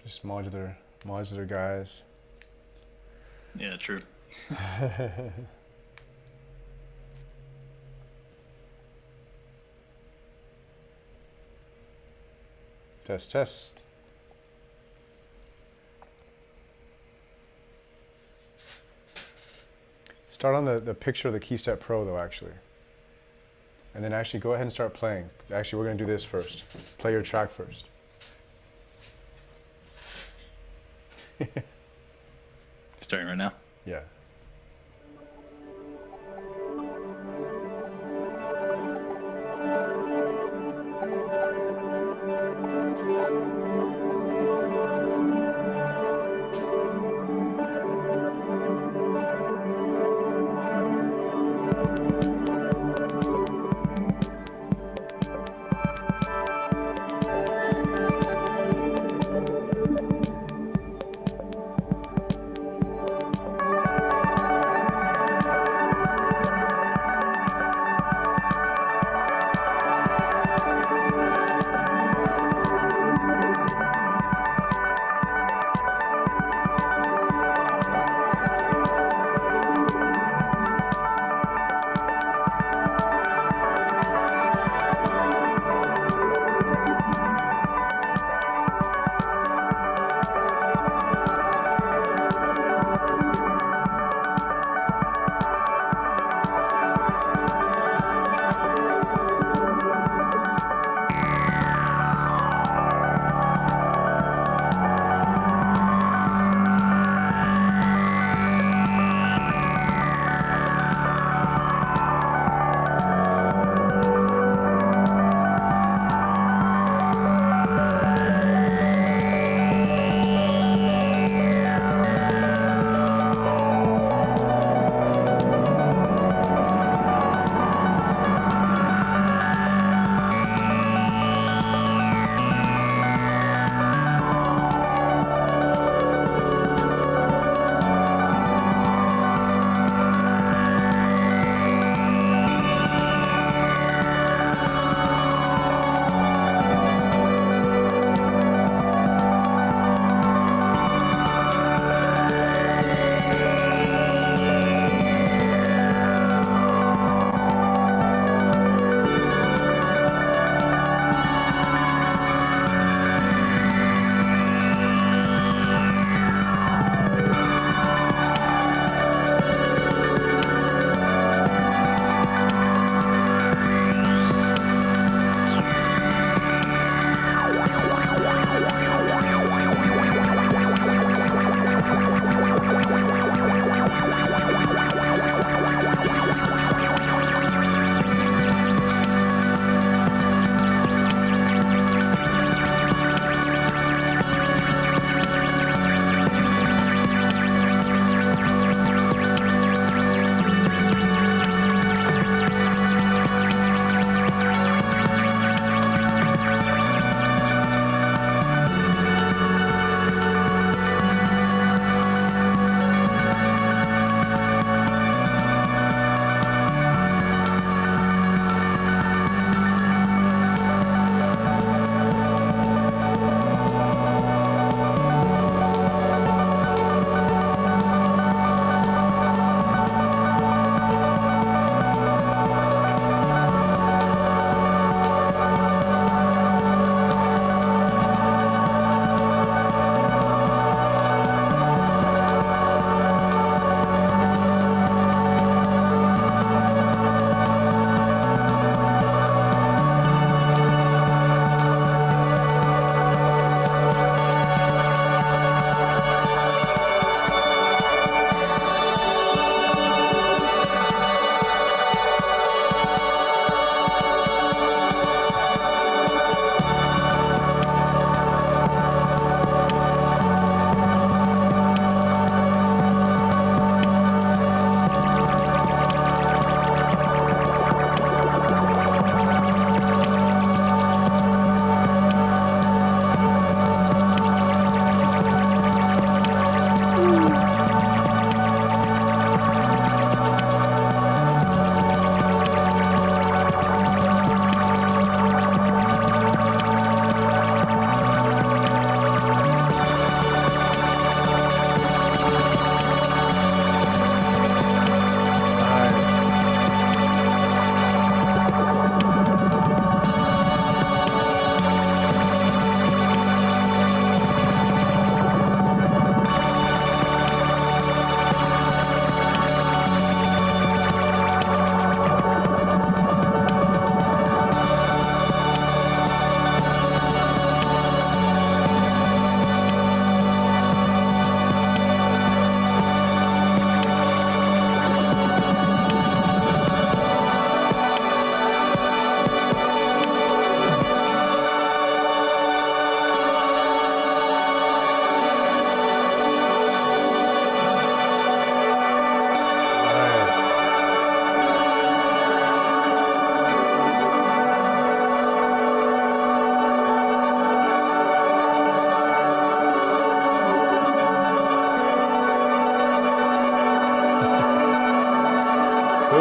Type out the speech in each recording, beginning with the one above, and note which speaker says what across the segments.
Speaker 1: Just modular guys.
Speaker 2: Yeah, true.
Speaker 1: Test. Start on the picture of the KeyStep Pro though, actually. And then actually go ahead and start playing. Actually, we're going to do this first. Play your track first.
Speaker 2: Starting right now.
Speaker 1: Yeah.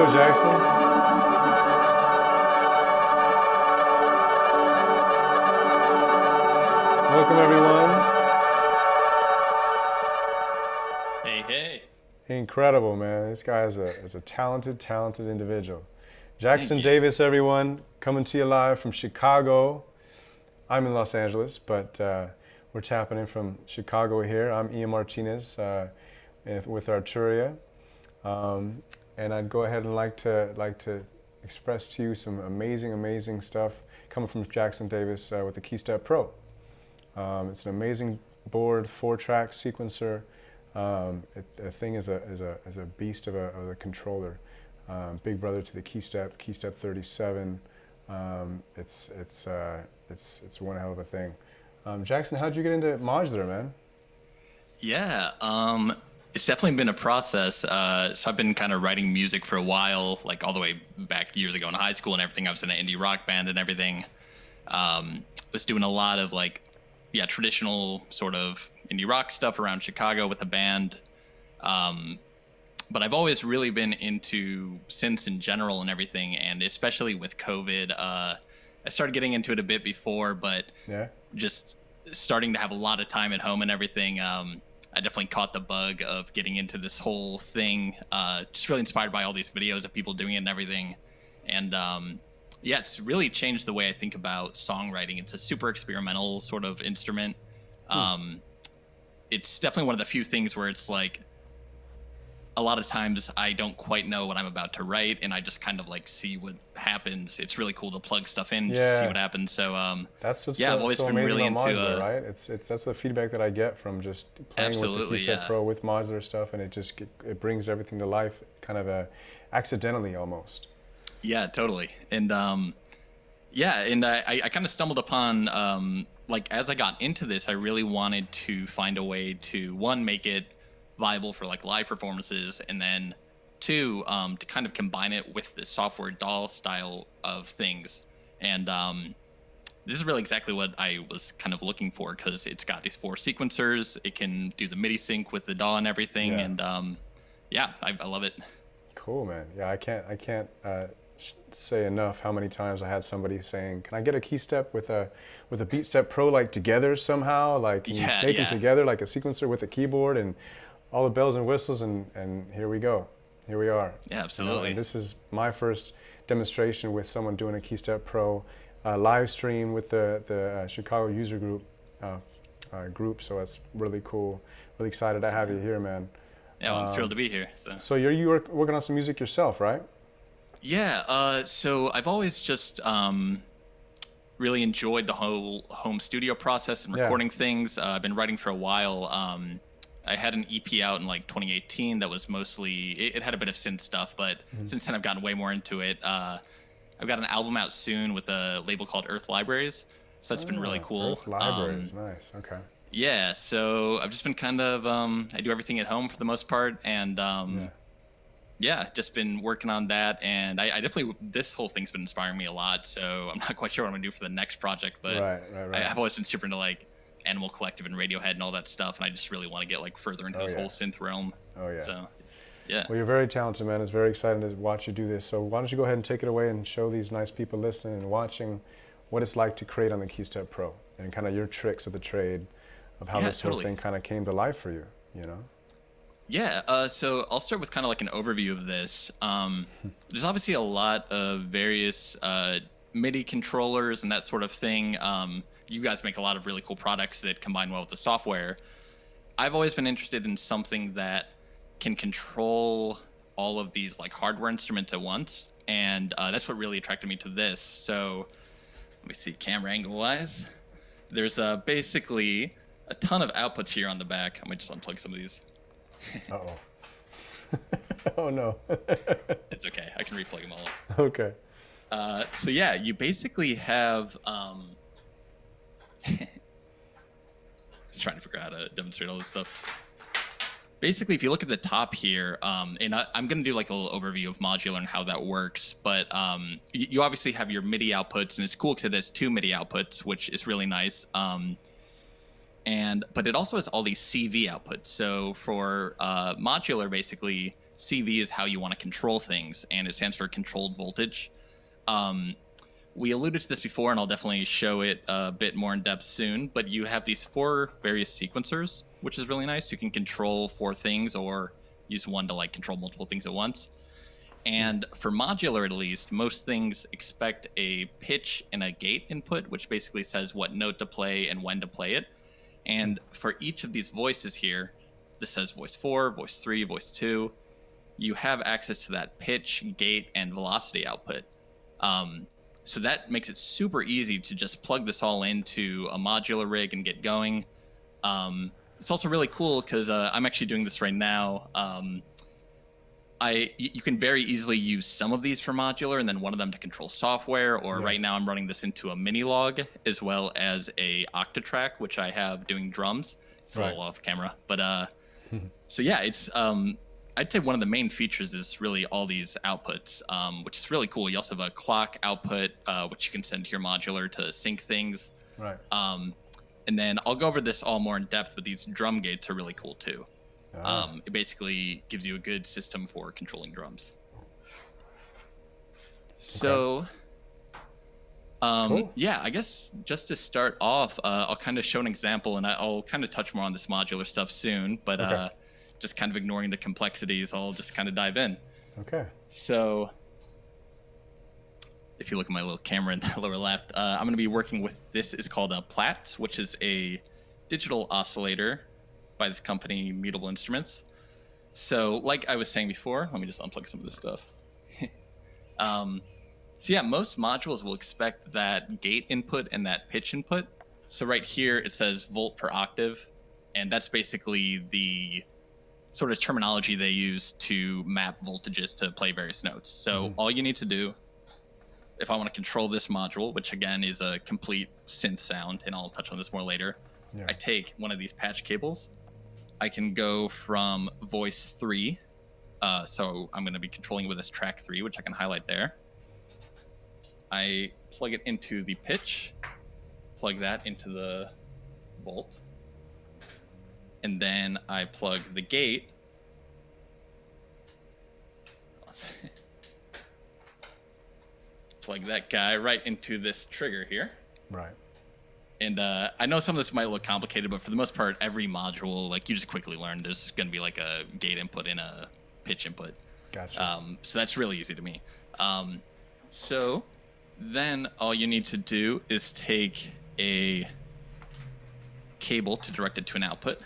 Speaker 1: go, Jackson. Welcome, everyone.
Speaker 2: Hey.
Speaker 1: Incredible, man. This guy is a talented individual. Jackson
Speaker 2: Thank you.
Speaker 1: Davis, everyone, coming to you live from Chicago. I'm in Los Angeles, but we're tapping in from Chicago here. I'm Ian Martinez with Arturia. And I'd go ahead and like to express to you some amazing stuff coming from Jackson Davis with the KeyStep Pro. It's an amazing board, 4-track sequencer. The thing is a beast of a controller. Big brother to the KeyStep 37. It's one hell of a thing. Jackson, how'd you get into modular, man?
Speaker 2: Yeah, it's definitely been a process. So I've been kind of writing music for a while, like all the way back years ago in high school and everything. I was in an indie rock band and everything. Was doing a lot of traditional sort of indie rock stuff around Chicago with a band. But I've always really been into synths in general and everything, and especially with COVID, I started getting into it a bit before, but just starting to have a lot of time at home and everything, I definitely caught the bug of getting into this whole thing, just really inspired by all these videos of people doing it and everything. And it's really changed the way I think about songwriting. It's a super experimental sort of instrument. It's definitely one of the few things where it's like, a lot of times I don't quite know what I'm about to write, and I just kind of see what happens. It's really cool to plug stuff in, just see what happens. So
Speaker 1: that's what's
Speaker 2: I've always been really into
Speaker 1: modular, right? That's the feedback that I get from just playing with the KeyStep Pro with modular stuff, and it brings everything to life, kind of accidentally almost.
Speaker 2: Yeah, totally. And I kind of stumbled upon as I got into this, I really wanted to find a way to, one, make it viable for live performances, and then two, to kind of combine it with the software DAW style of things. And this is really exactly what I was kind of looking for, because it's got these 4 sequencers. It can do the MIDI sync with the DAW and everything. And I love it.
Speaker 1: Cool, man. Yeah, I can't say enough how many times I had somebody saying, "Can I get a KeyStep with a BeatStep Pro together somehow? Can you make them together like a sequencer with a keyboard and all the bells and whistles?" And here we go. Here we are.
Speaker 2: Yeah, absolutely.
Speaker 1: And this is my first demonstration with someone doing a KeyStep Pro live stream with the Chicago user group. So it's really cool. Really excited to have you here, man.
Speaker 2: Yeah, well, I'm thrilled to be here.
Speaker 1: So you were working on some music yourself, right?
Speaker 2: Yeah. So I've always just really enjoyed the whole home studio process and recording things. I've been writing for a while. I had an EP out in 2018 that was mostly, it had a bit of synth stuff, but since then I've gotten way more into it. I've got an album out soon with a label called Earth Libraries, so that's been really cool.
Speaker 1: Earth Libraries, nice, okay.
Speaker 2: Yeah, so I've just been kind of, I do everything at home for the most part, and just been working on that, and I definitely, this whole thing's been inspiring me a lot, so I'm not quite sure what I'm going to do for the next project, but
Speaker 1: right.
Speaker 2: I've always been super into Animal Collective and Radiohead and all that stuff, and I just really want to get further into this whole synth realm.
Speaker 1: Oh yeah.
Speaker 2: So, yeah.
Speaker 1: Well, you're very talented, man. It's very exciting to watch you do this. So why don't you go ahead and take it away and show these nice people listening and watching what it's like to create on the KeyStep Pro and kind of your tricks of the trade of how this whole thing kind of came to life for you, you know?
Speaker 2: Yeah, so I'll start with kind of an overview of this. There's obviously a lot of various MIDI controllers and that sort of thing. You guys make a lot of really cool products that combine well with the software. I've always been interested in something that can control all of these hardware instruments at once, and that's what really attracted me to this. So let me see, camera angle wise, there's basically a ton of outputs here on the back. I might just unplug some of these.
Speaker 1: Oh no.
Speaker 2: It's okay, I can replug them all.
Speaker 1: Okay.
Speaker 2: So yeah, you basically have just trying to figure out how to demonstrate all this stuff. Basically, if you look at the top here, and I'm going to do a little overview of modular and how that works, but you obviously have your MIDI outputs, and it's cool because it has 2 MIDI outputs, which is really nice. But it also has all these CV outputs. So for modular, basically, CV is how you want to control things, and it stands for controlled voltage. We alluded to this before, and I'll definitely show it a bit more in depth soon, but you have these 4 various sequencers, which is really nice. You can control 4 things or use one to like control multiple things at once. And for modular, at least, most things expect a pitch and a gate input, which basically says what note to play and when to play it. And for each of these voices here, this says voice 4, voice 3, voice 2. You have access to that pitch, gate, and velocity output. So that makes it super easy to just plug this all into a modular rig and get going. It's also really cool because I'm actually doing this right now. You can very easily use some of these for modular and then one of them to control software, or right now I'm running this into a mini log as well as a Octatrack, which I have doing drums. It's a little off camera, but so yeah, it's I'd say one of the main features is really all these outputs, which is really cool. You also have a clock output, which you can send to your modular to sync things.
Speaker 1: Right.
Speaker 2: And then I'll go over this all more in depth, but these drum gates are really cool too. It basically gives you a good system for controlling drums. So,
Speaker 1: cool.
Speaker 2: yeah, I guess just to start off, I'll kind of show an example, and I'll kind of touch more on this modular stuff soon, but just kind of ignoring the complexities, I'll just kind of dive in.
Speaker 1: Okay.
Speaker 2: So if you look at my little camera in the lower left, I'm going to be working with, this is called a Plat, which is a digital oscillator by this company, Mutable Instruments. So like I was saying before, let me just unplug some of this stuff. So yeah, most modules will expect that gate input and that pitch input. So right here, it says volt per octave, and that's basically the sort of terminology they use to map voltages to play various notes. So all you need to do, if I want to control this module, which again is a complete synth sound, and I'll touch on this more later, I take one of these patch cables. I can go from voice 3, so I'm going to be controlling with this track 3, which I can highlight there. I plug it into the pitch, plug that into the volt, and then I plug the gate. Plug that guy right into this trigger here.
Speaker 1: Right.
Speaker 2: And I know some of this might look complicated, but for the most part, every module, like you just quickly learn, there's going to be like a gate input and a pitch input.
Speaker 1: Gotcha.
Speaker 2: So that's really easy to me. So then all you need to do is take a cable to direct it to an output.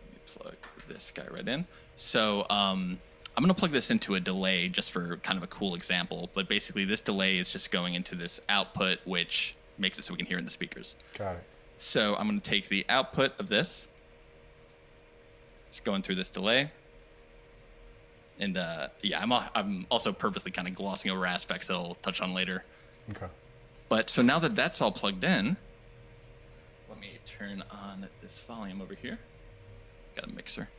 Speaker 2: Let me plug this guy right in. So I'm going to plug this into a delay just for kind of a cool example, but basically this delay is just going into this output, which makes it so we can hear in the speakers.
Speaker 1: Got it.
Speaker 2: So I'm going to take the output of this, just going through this delay, and yeah, I'm also purposely kind of glossing over aspects that I'll touch on later.
Speaker 1: Okay.
Speaker 2: But so now that that's all plugged in, let me turn on this volume over here. Got a mixer.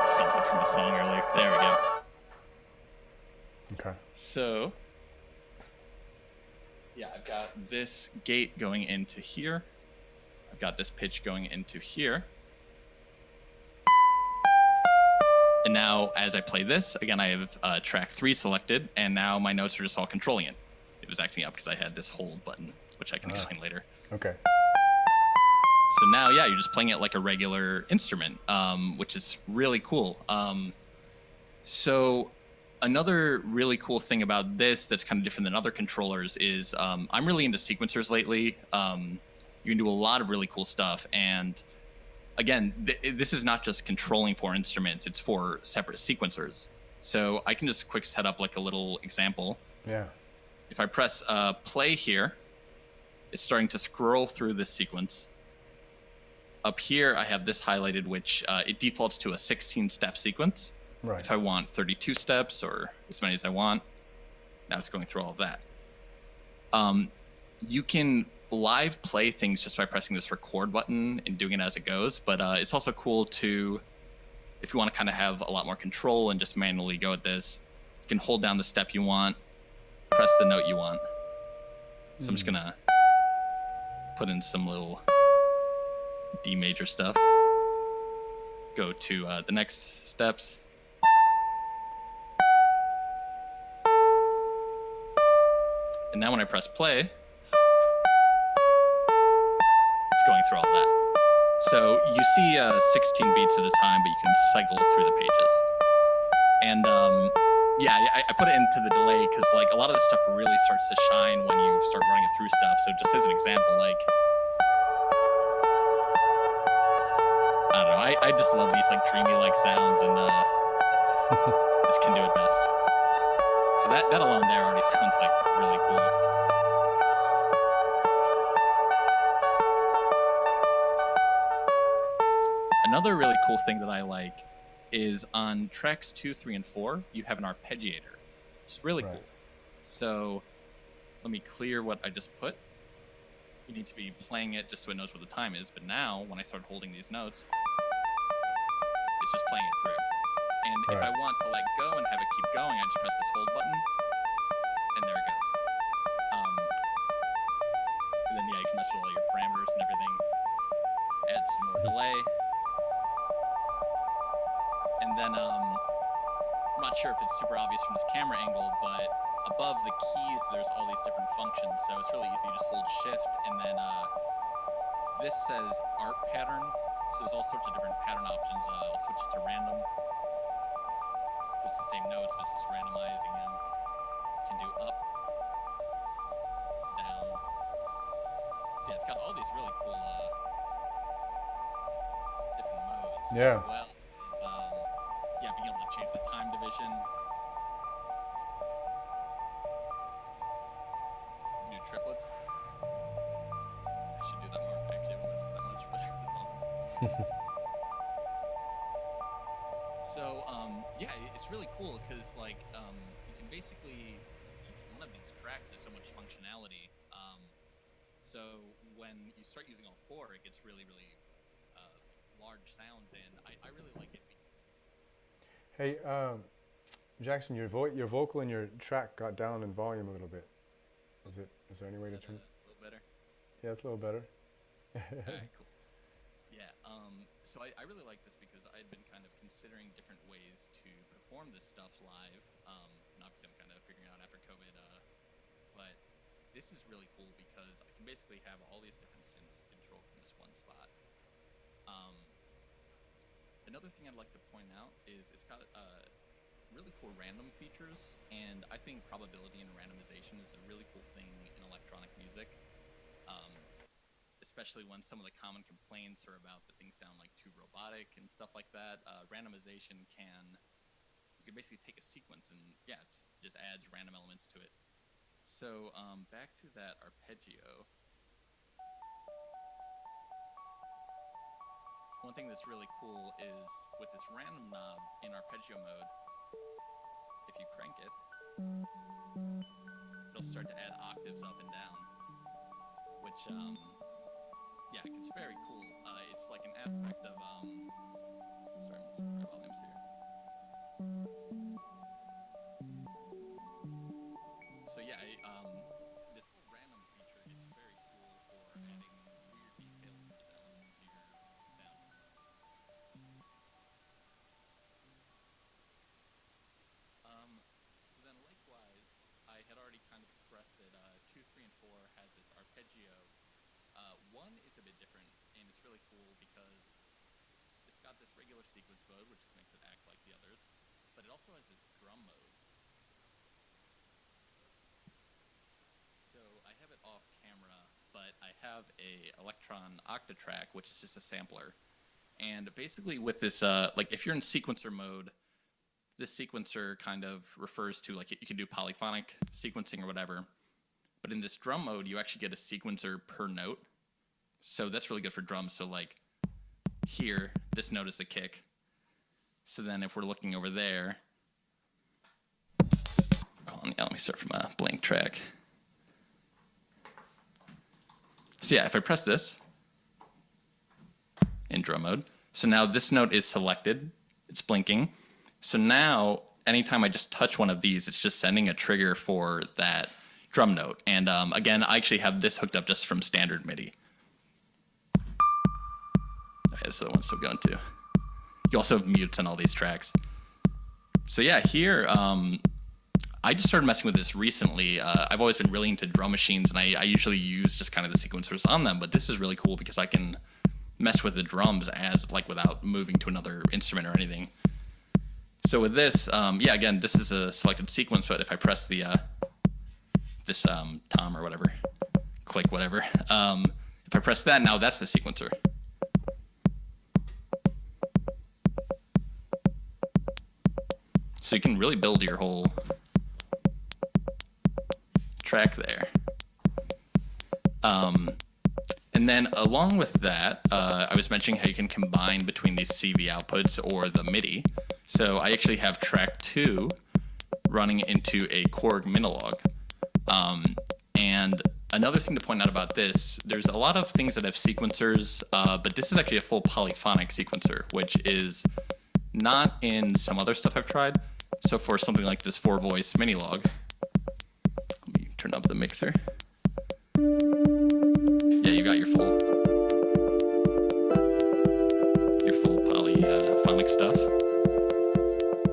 Speaker 2: Something from the song earlier. There we go.
Speaker 1: Okay.
Speaker 2: So, yeah, I've got this gate going into here. I've got this pitch going into here. And now, as I play this, again, I have track 3 selected, and now my notes are just all controlling it. It was acting up because I had this hold button, which I can explain later.
Speaker 1: Okay.
Speaker 2: So now, yeah, you're just playing it like a regular instrument, which is really cool. So another really cool thing about this that's kind of different than other controllers is I'm really into sequencers lately. You can do a lot of really cool stuff. And again, this is not just controlling 4 instruments, it's 4 separate sequencers. So I can just quick set up like a little example.
Speaker 1: Yeah.
Speaker 2: If I press play here, it's starting to scroll through this sequence. Up here, I have this highlighted, which it defaults to a 16-step sequence.
Speaker 1: Right.
Speaker 2: If I want 32 steps or as many as I want, now it's going through all of that. You can live play things just by pressing this record button and doing it as it goes, but it's also cool to, if you want to kind of have a lot more control and just manually go at this, you can hold down the step you want, press press the note you want. So I'm just gonna put in some little D major stuff. Go to the next steps. And now when I press play, it's going through all that. So you see 16 beats at a time, but you can cycle through the pages. And yeah, I put it into the delay because like a lot of this stuff really starts to shine when you start running it through stuff. So just as an example, like, I don't know, I just love these like dreamy like sounds, and this can do it best. So that alone there already sounds like really cool. Another really cool thing that I like is on tracks 2, 3, and 4, you have an arpeggiator, which is really cool. So let me clear what I just put. You need to be playing it just so it knows what the time is. But now, when I start holding these notes, it's just playing it through. And if I want to let go and have it keep going, I just press this hold button, and there it goes. And then, yeah, you can mess with all your parameters and everything. Add some more delay. And then, I'm not sure if it's super obvious from this camera angle, but above the keys, there's all these different functions. So it's really easy. You just hold shift, and then this says art pattern. So there's all sorts of different pattern options. I'll switch it to random. So it's the same notes, but it's just randomizing them. You can do up, down. So yeah, it's got all these really cool different modes as well. Yeah, being able to change the time division. Do triplets. I should do that more. I actually haven't listened that much, but that's awesome. So, yeah, it's really cool because, like, you can basically use one of these tracks has so much functionality. So when you start using all four, it gets really, really large sounds, and I really like it.
Speaker 1: Hey, Jackson, your vocal and your track got down in volume a little bit. Is there any way to turn it?
Speaker 2: A little better?
Speaker 1: Yeah, it's a little better.
Speaker 2: Alright, cool. Yeah, so I really like this because I had been kind of considering different ways to perform this stuff live. And obviously I'm kind of figuring out after COVID, but this is really cool because I can basically have all these different synths controlled from this one spot. Another thing I'd like to point out is it's got really cool random features, and I think probability and randomization is a really cool thing in electronic music, especially when some of the common complaints are about that things sound like too robotic and stuff like that. Randomization you can basically take a sequence and, yeah, it just adds random elements to it. So back to that arpeggio. One thing that's really cool is with this random knob in arpeggio mode, if you crank it, it'll start to add octaves up and down, which, yeah, it's very cool. It's like an aspect of, sorry, I'm going to switch my volumes here. So yeah, this whole random feature is very cool for adding weird detail and just elements to your sound. So then likewise, I had already kind of expressed that 2, 3, and 4 has this arpeggio. 1 is a bit different, and it's really cool because it's got this regular sequence mode, which just makes it act like the others, but it also has this drum mode. So I have it off camera, but I have a Electron Octatrack, which is just a sampler. And basically with this, like if you're in sequencer mode, this sequencer kind of refers to, like, you can do polyphonic sequencing or whatever. But in this drum mode, you actually get a sequencer per note. So that's really good for drums. So like here, this note is the kick. So then if we're looking over there, let me start from a blank track. So yeah, if I press this in drum mode, so now this note is selected, it's blinking. So now anytime I just touch one of these, it's just sending a trigger for that drum note. And again, I actually have this hooked up just from standard MIDI. Okay, so the one's still going too. You also have mutes on all these tracks. So yeah, here, I just started messing with this recently. I've always been really into drum machines, and I usually use just kind of the sequencers on them, but this is really cool because I can mess with the drums as, like, without moving to another instrument or anything. So with this, yeah, again, this is a selected sequence, but if I press the, this tom or whatever, click whatever, if I press that, now that's the sequencer. So you can really build your whole track there. And then along with that, I was mentioning how you can combine between these CV outputs or the MIDI. So I actually have track 2 running into a Korg Minilog. And another thing to point out about this, there's a lot of things that have sequencers, but this is actually a full polyphonic sequencer, which is not in some other stuff I've tried. So for something like this 4-voice Minilog, let me turn up the mixer. Yeah, you got your full polyphonic stuff.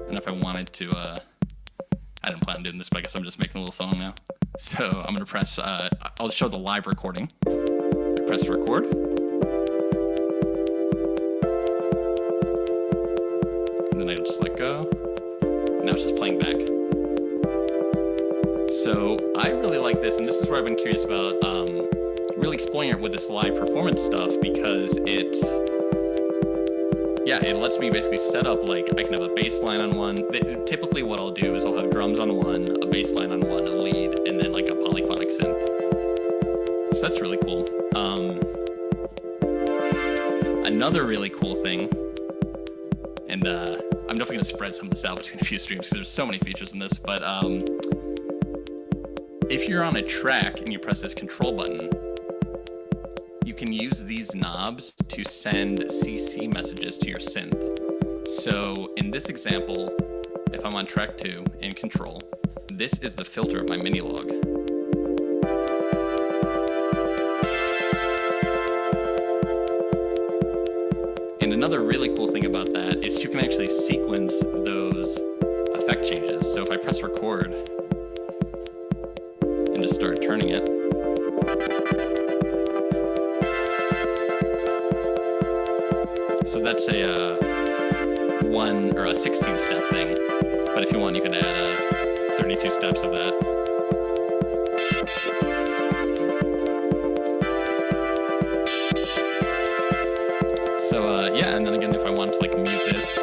Speaker 2: And if I wanted to, I didn't plan on doing this, but I guess I'm just making a little song now. So I'm gonna press, I'll show the live recording. Press record. And then I just let go. Now it's just playing back. So I really like this, and this is where I've been curious about really exploring it with this live performance stuff, because it lets me basically set up, like, I can have a bass line on one. Typically what I'll do is I'll have drums on one, a bass line on one, a lead, and then like a polyphonic synth. So that's really cool. Another really cool thing, and I'm definitely going to spread some of this out between a few streams because there's so many features in this, but if you're on a track and you press this control button, you can use these knobs to send CC messages to your synth. So in this example, if I'm on track 2 in control, this is the filter of my Minilog. And another really cool thing about that is you can actually sequence those effect changes. So if I press record and just start turning it, so that's a 1 or a 16 step thing, but if you want, you can add 32 steps of that. So yeah, and then again, if I wanted to like mute this,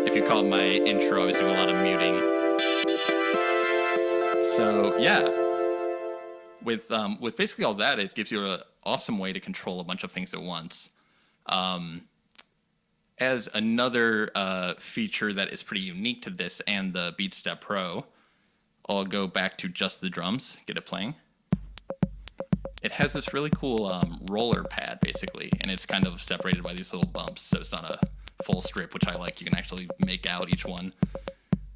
Speaker 2: if you call it my intro, I was doing a lot of muting. So yeah, with basically all that, it gives you an awesome way to control a bunch of things at once. As another feature that is pretty unique to this and the BeatStep Pro, I'll go back to just the drums, get it playing. It has this really cool roller pad, basically, and it's kind of separated by these little bumps, so it's not a full strip, which I like. You can actually make out each one.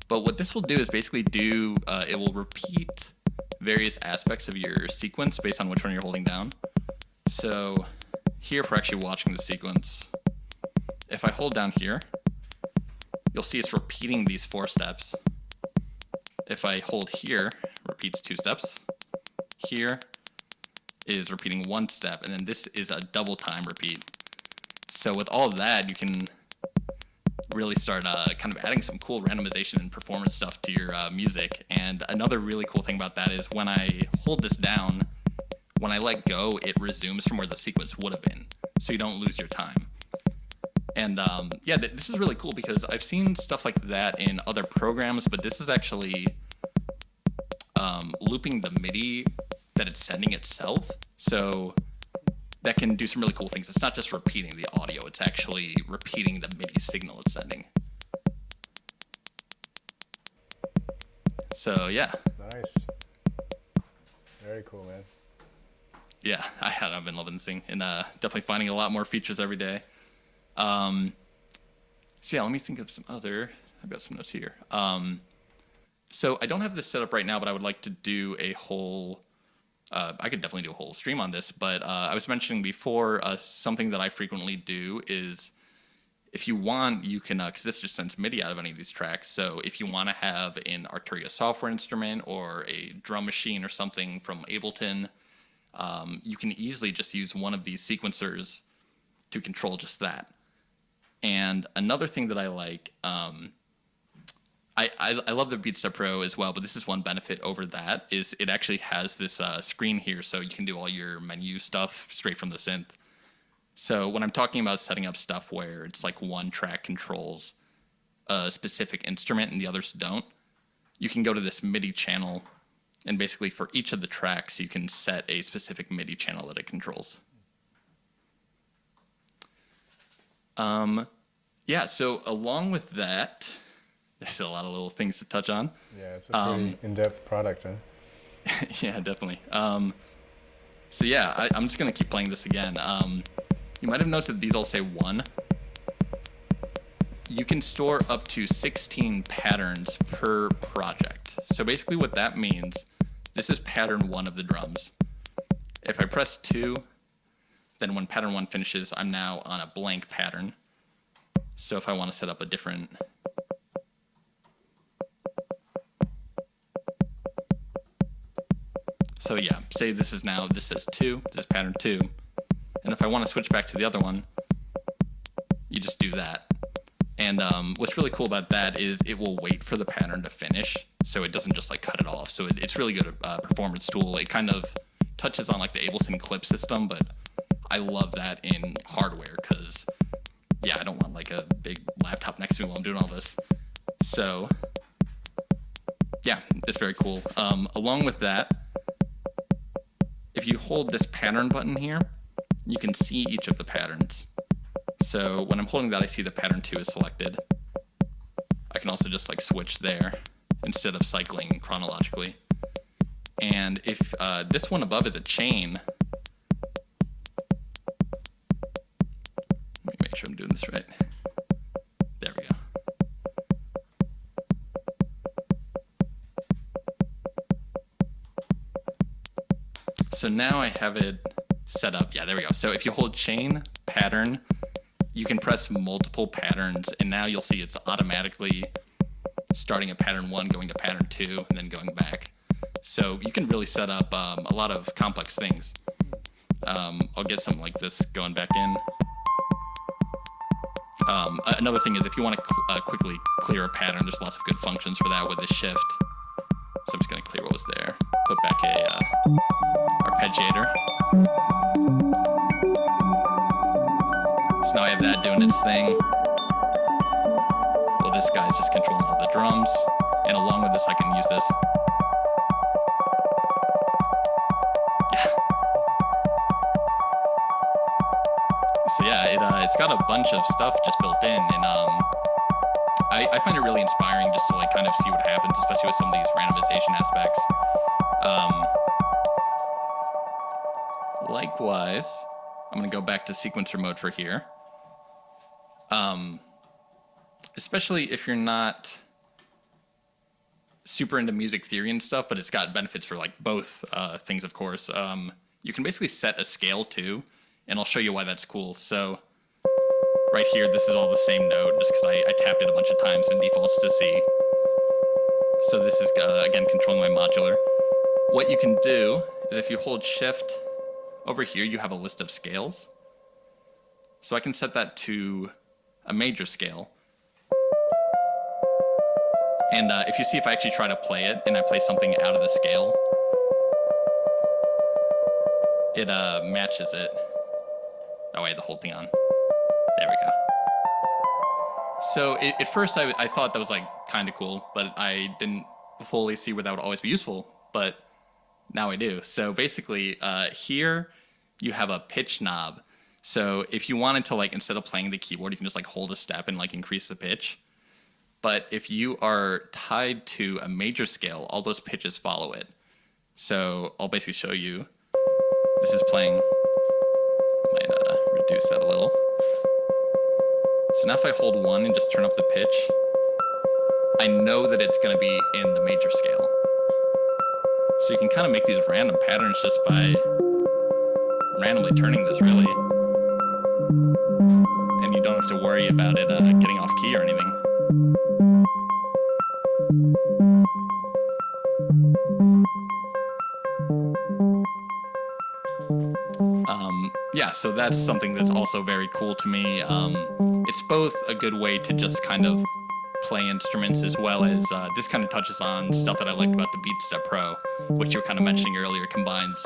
Speaker 2: But what this will do is basically it will repeat various aspects of your sequence based on which one you're holding down. So here, for actually watching the sequence, if I hold down here, you'll see it's repeating these 4 steps. If I hold here, it repeats 2 steps. Here is repeating 1 step, and then this is a double time repeat. So with all of that, you can really start kind of adding some cool randomization and performance stuff to your music. And another really cool thing about that is when I hold this down, when I let go, it resumes from where the sequence would have been, so you don't lose your time. And yeah, this is really cool because I've seen stuff like that in other programs, but this is actually looping the MIDI that it's sending itself. So that can do some really cool things. It's not just repeating the audio, it's actually repeating the MIDI signal it's sending. So yeah.
Speaker 1: Nice. Very cool, man.
Speaker 2: Yeah, I've been loving this thing, and definitely finding a lot more features every day. So yeah, let me think of some other I've got some notes here. So I don't have this set up right now, but I would like to do a whole, I could definitely do a whole stream on this, but I was mentioning before, something that I frequently do is, if you want, you can, because this just sends MIDI out of any of these tracks, so if you want to have an Arturia software instrument or a drum machine or something from Ableton, you can easily just use one of these sequencers to control just that. And another thing that I like, I love the KeyStep Pro as well, but this is one benefit over that, is it actually has this screen here, so you can do all your menu stuff straight from the synth. So when I'm talking about setting up stuff where it's like one track controls a specific instrument and the others don't, you can go to this MIDI channel, and basically for each of the tracks, you can set a specific MIDI channel that it controls. Yeah, so along with that, there's a lot of little things to touch on.
Speaker 1: Yeah, it's a pretty in-depth product, huh?
Speaker 2: Yeah, definitely. So yeah, I'm just going to keep playing this again. You might have noticed that these all say 1. You can store up to 16 patterns per project. So basically what that means, this is pattern 1 of the drums. If I press 2, then when pattern 1 finishes, I'm now on a blank pattern. So if I want to set up a different... So yeah, say this is now, this says 2, this is pattern 2. And if I want to switch back to the other one, you just do that. And what's really cool about that is it will wait for the pattern to finish, so it doesn't just like cut it off. So it's really good performance tool. It kind of touches on like the Ableton clip system, but I love that in hardware because, yeah, I don't want like a big laptop next to me while I'm doing all this. So yeah, it's very cool. Along with that, if you hold this pattern button here, you can see each of the patterns. So when I'm holding that, I see the pattern 2 is selected. I can also just like switch there instead of cycling chronologically. And if this one above is a chain, let me make sure I'm doing this right. There we go. So now I have it set up. Yeah, there we go. So if you hold chain, pattern, you can press multiple patterns, and now you'll see it's automatically starting at pattern 1, going to pattern 2, and then going back. So you can really set up a lot of complex things. I'll get something like this going back in. Another thing is if you want to quickly clear a pattern, there's lots of good functions for that with the shift. So I'm just going to clear what was there. Put back a Arpeggiator. So now I have that doing its thing. Well, this guy's just controlling all the drums. And along with this, I can use this. Yeah. So yeah, it's got a bunch of stuff just built in. And I find it really inspiring just to like kind of see what happens, especially with some of these randomization aspects. Likewise, I'm going to go back to sequencer mode for here. Especially if you're not super into music theory and stuff, but it's got benefits for like both things, of course. You can basically set a scale too, and I'll show you why that's cool. So right here, this is all the same note, just because I tapped it a bunch of times in defaults to see. So this is, again, controlling my modular. What you can do is if you hold shift, over here you have a list of scales. So I can set that to a major scale. And if you see, if I actually try to play it and I play something out of the scale, it matches it. Oh, I had the whole thing on. There we go. So at first I thought that was like kind of cool, but I didn't fully see where that would always be useful, but now I do. So basically here you have a pitch knob. So if you wanted to like, instead of playing the keyboard, you can just like hold a step and like increase the pitch. But if you are tied to a major scale, all those pitches follow it. So I'll basically show you. This is playing. I might reduce that a little. So now if I hold 1 and just turn up the pitch, I know that it's going to be in the major scale. So you can kind of make these random patterns just by randomly turning this, really. And you don't have to worry about it getting off key or anything. Yeah, so that's something that's also very cool to me. It's both a good way to just kind of play instruments, as well as this kind of touches on stuff that I liked about the KeyStep Pro, which you were kind of mentioning earlier, combines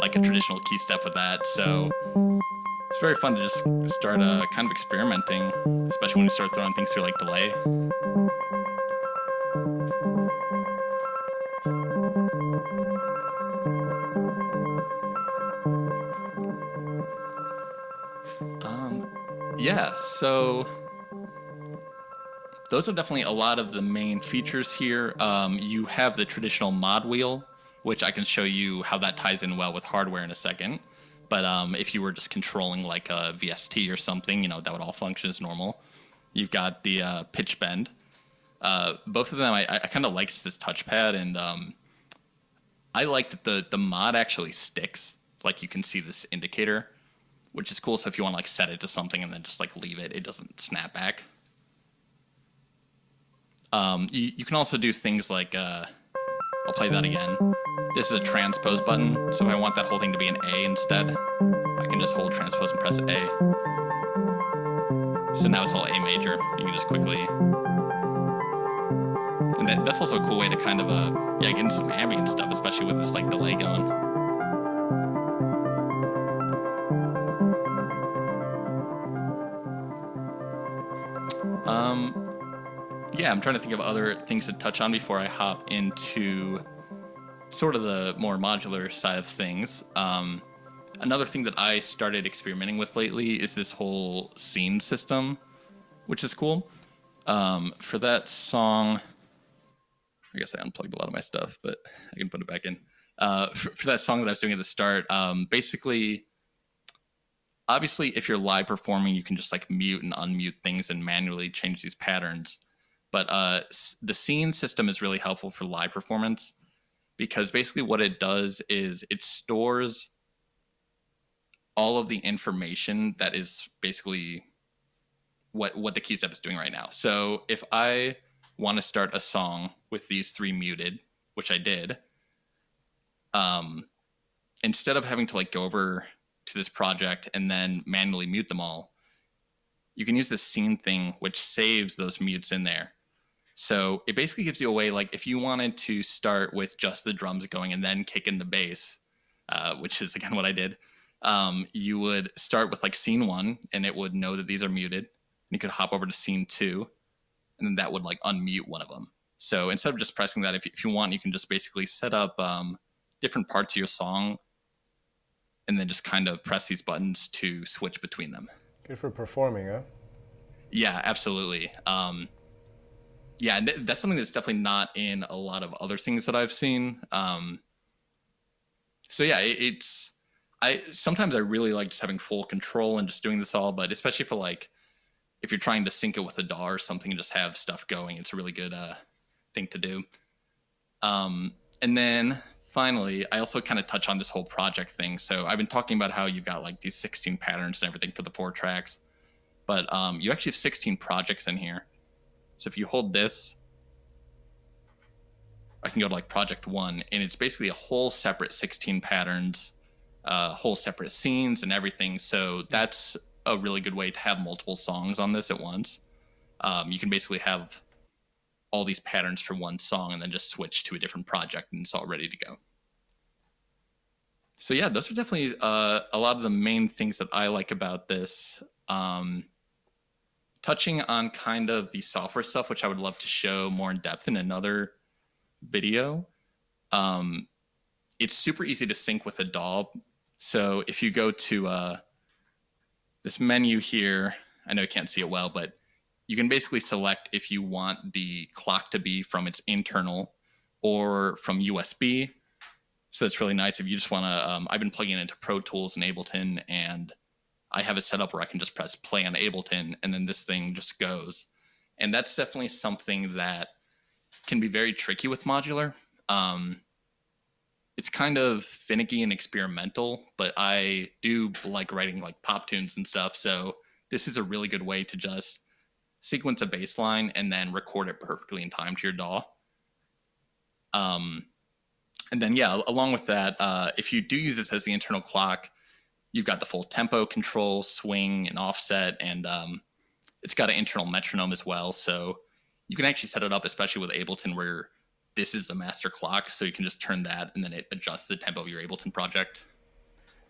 Speaker 2: like a traditional KeyStep with that. So it's very fun to just start kind of experimenting, especially when you start throwing things through like delay. Yeah, so those are definitely a lot of the main features here. You have the traditional mod wheel, which I can show you how that ties in well with hardware in a second. But if you were just controlling like a VST or something, that would all function as normal. You've got the pitch bend. Both of them, I kind of like this touchpad, and I like that the mod actually sticks. Like you can see this indicator, which is cool. So if you want to like set it to something and then just like leave it, it doesn't snap back. You can also do things like, I'll play that again. This is a transpose button. So if I want that whole thing to be an A instead, I can just hold transpose and press A. So now it's all A major. You can just quickly. And that's also a cool way to kind of, get into some ambient stuff, especially with this like delay going. Yeah, I'm trying to think of other things to touch on before I hop into sort of the more modular side of things. Another thing that I started experimenting with lately is this whole scene system, which is cool. For that song, I guess I unplugged a lot of my stuff, but I can put it back in. For that song that I was doing at the start, basically, obviously, if you're live performing, you can just like mute and unmute things and manually change these patterns. But the scene system is really helpful for live performance, because basically what it does is it stores all of the information that is basically what the KeyStep is doing right now. So if I want to start a song with these three muted, which I did, instead of having to like go over to this project and then manually mute them all, you can use this scene thing, which saves those mutes in there. So it basically gives you a way, like if you wanted to start with just the drums going and then kick in the bass, which is again what I did, you would start with like scene 1 and it would know that these are muted. And you could hop over to scene 2 and then that would like unmute one of them. So instead of just pressing that, if you want, you can just basically set up different parts of your song and then just kind of press these buttons to switch between them.
Speaker 1: Good for performing, huh?
Speaker 2: Yeah, absolutely. Yeah, that's something that's definitely not in a lot of other things that I've seen. So yeah, sometimes I really like just having full control and just doing this all, but especially for like, if you're trying to sync it with a DAW or something and just have stuff going, it's a really good thing to do. And then finally, I also kind of touch on this whole project thing. So I've been talking about how you've got like these 16 patterns and everything for the 4 tracks, but you actually have 16 projects in here. So if you hold this, I can go to like project 1, and it's basically a whole separate 16 patterns, whole separate scenes and everything. So that's a really good way to have multiple songs on this at once. You can basically have all these patterns for one song and then just switch to a different project and it's all ready to go. So yeah, those are definitely a lot of the main things that I like about this. Touching on kind of the software stuff, which I would love to show more in depth in another video. It's super easy to sync with a DAW. So if you go to this menu here, I know you can't see it well, but you can basically select if you want the clock to be from its internal or from USB. So it's really nice if you just want to, I've been plugging it into Pro Tools and Ableton, and I have it set up where I can just press play on Ableton and then this thing just goes. And that's definitely something that can be very tricky with modular. It's kind of finicky and experimental, but I do like writing like pop tunes and stuff. So this is a really good way to just sequence a bass line and then record it perfectly in time to your DAW. And then, yeah, along with that, if you do use this as the internal clock, you've got the full tempo control, swing, and offset, and it's got an internal metronome as well. So you can actually set it up, especially with Ableton, where this is a master clock, so you can just turn that, and then it adjusts the tempo of your Ableton project.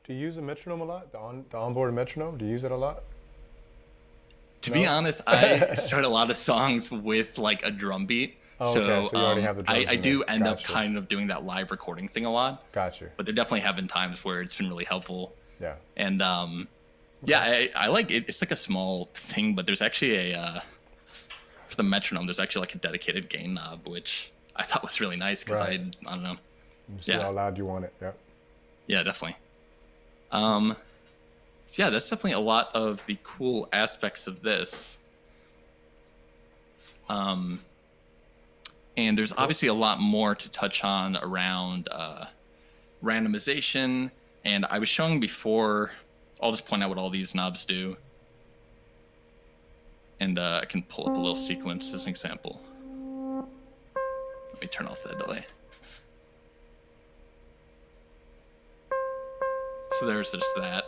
Speaker 1: Do you use a metronome a lot? The onboard metronome? Do you use it a lot?
Speaker 2: To be honest, I start a lot of songs with like a drum beat.
Speaker 1: Oh, okay. So you already have the drums
Speaker 2: I do end up
Speaker 1: Gotcha.
Speaker 2: kind of doing that live recording thing a lot.
Speaker 1: Gotcha.
Speaker 2: But there definitely have been times where it's been really helpful.
Speaker 1: Yeah.
Speaker 2: And yeah, I like it. It's like a small thing, but there's actually a for the metronome, there's actually like a dedicated gain knob, which I thought was really nice because
Speaker 1: Right.
Speaker 2: I don't know.
Speaker 1: You see how loud you want it. Yep.
Speaker 2: Yeah, definitely. So yeah, that's definitely a lot of the cool aspects of this. And there's obviously a lot more to touch on around randomization. And I was showing before, I'll just point out what all these knobs do. And I can pull up a little sequence as an example. Let me turn off that delay. So there's just that.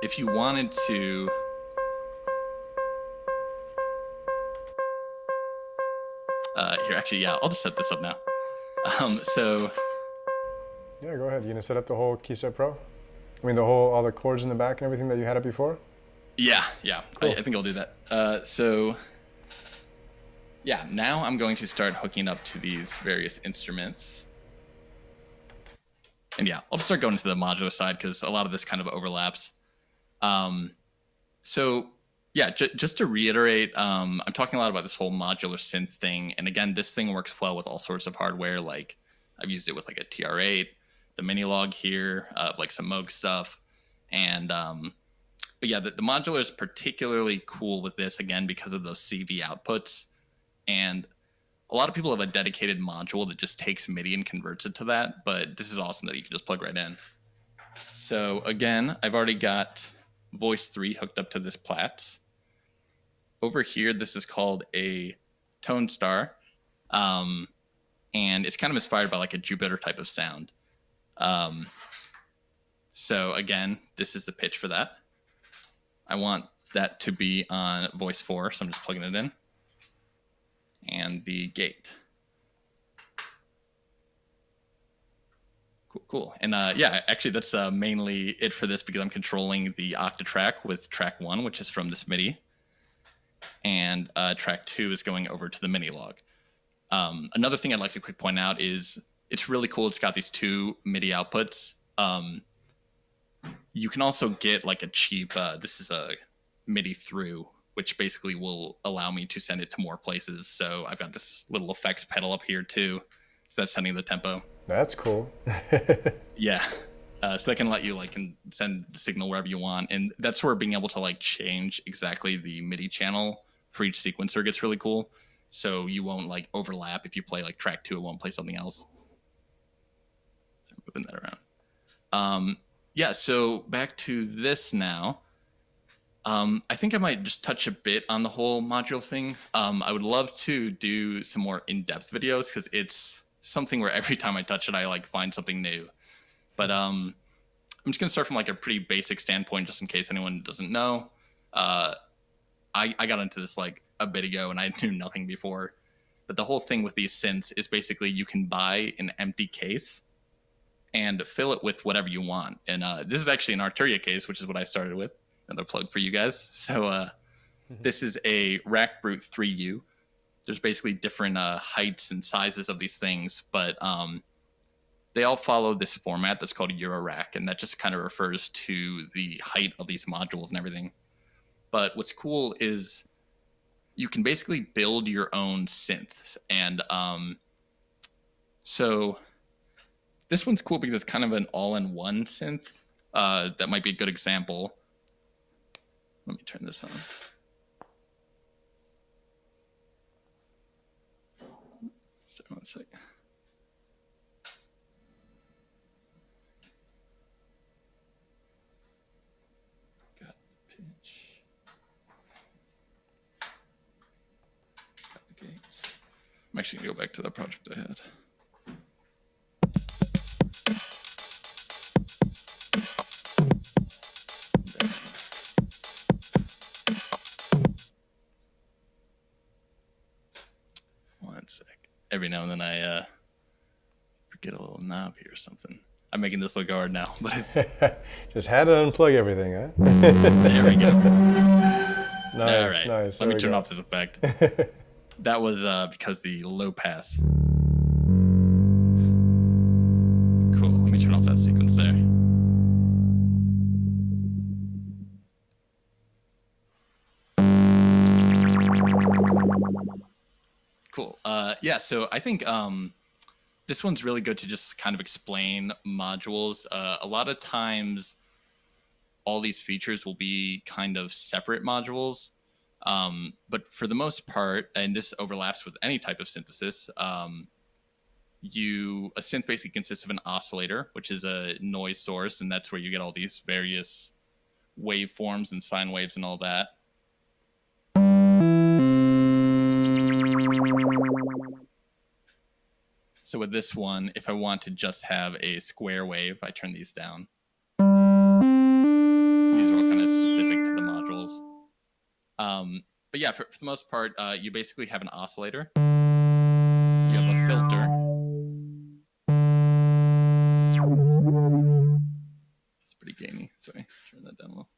Speaker 2: If you wanted to... here, actually, yeah, I'll just set this up now. So...
Speaker 1: Yeah, go ahead. You gonna set up the whole KeyStep Pro? I mean, all the chords in the back and everything that you had up before?
Speaker 2: Yeah.
Speaker 1: Cool.
Speaker 2: I think I'll do that. So, yeah, now I'm going to start hooking up to these various instruments. And yeah, I'll just start going to the modular side because a lot of this kind of overlaps. So, yeah, just to reiterate, I'm talking a lot about this whole modular synth thing. And again, this thing works well with all sorts of hardware. Like, I've used it with like a TR8, the Minilog here, like some Moog stuff. And but yeah, the modular is particularly cool with this, again, because of those CV outputs. And a lot of people have a dedicated module that just takes MIDI and converts it to that. But this is awesome that you can just plug right in. So again, I've already got Voice 3 hooked up to this Plat. Over here, this is called a Tone Star. And it's kind of inspired by like a Jupiter type of sound. So again, this is the pitch for that. I want that to be on Voice 4, so I'm just plugging it in. And the gate. Cool. And yeah, actually that's mainly it for this because I'm controlling the octa track with track 1, which is from this MIDI. And track 2 is going over to the Minilog. Another thing I'd like to quick point out is it's really cool. It's got these 2 MIDI outputs. You can also get like a cheap, this is a MIDI through, which basically will allow me to send it to more places. So I've got this little effects pedal up here too. So that's sending the tempo.
Speaker 1: That's cool.
Speaker 2: Yeah. So that can let you like can send the signal wherever you want. And that's where being able to like change exactly the MIDI channel for each sequencer gets really cool. So you won't like overlap. If you play like track 2, it won't play something else. So moving that around. Yeah, so back to this now. I think I might just touch a bit on the whole module thing. I would love to do some more in-depth videos because it's something where every time I touch it, I like find something new. But I'm just gonna start from like a pretty basic standpoint, just in case anyone doesn't know. I got into this like a bit ago, and I knew nothing before. But the whole thing with these synths is basically you can buy an empty case and fill it with whatever you want. And this is actually an Arturia case, which is what I started with. Another plug for you guys. So this is a Rack Brute 3U. There's basically different heights and sizes of these things, but they all follow this format that's called Euro Rack, and that just kind of refers to the height of these modules and everything. But what's cool is you can basically build your own synths. And so this one's cool because it's kind of an all-in-one synth. That might be a good example. Let me turn this on. So 1 second. Got pitch. Got the gate. I'm actually gonna go back to the project I had. Every now and then I forget a little knob here or something. I'm making this look hard now, but it's...
Speaker 1: Just had to unplug everything, huh?
Speaker 2: There we go.
Speaker 1: Nice,
Speaker 2: all right.
Speaker 1: nice.
Speaker 2: Let me turn off this effect. That was because the low pass. Cool. Let me turn off that sequence there. Cool. Yeah, so I think this one's really good to just kind of explain modules. A lot of times, all these features will be kind of separate modules. But for the most part, and this overlaps with any type of synthesis, a synth basically consists of an oscillator, which is a noise source, and that's where you get all these various waveforms and sine waves and all that. So with this one, if I want to just have a square wave, I turn these down. These are all kind of specific to the modules. But yeah, for the most part, you basically have an oscillator. You have a filter. It's pretty gainy. Sorry, turn that down a little.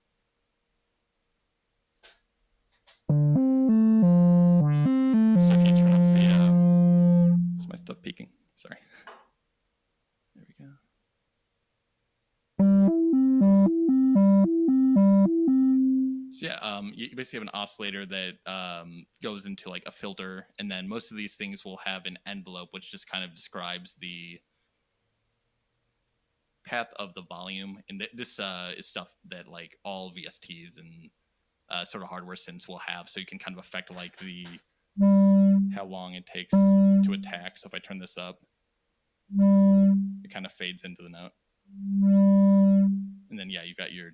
Speaker 2: So if you turn up the... is my stuff peaking? Sorry. There we go. So yeah, you basically have an oscillator that goes into like a filter, and then most of these things will have an envelope, which just kind of describes the path of the volume. And this is stuff that like all VSTs and sort of hardware synths will have, so you can kind of affect like the how long it takes to attack. So if I turn this up, it kind of fades into the note. And then, yeah, you've got your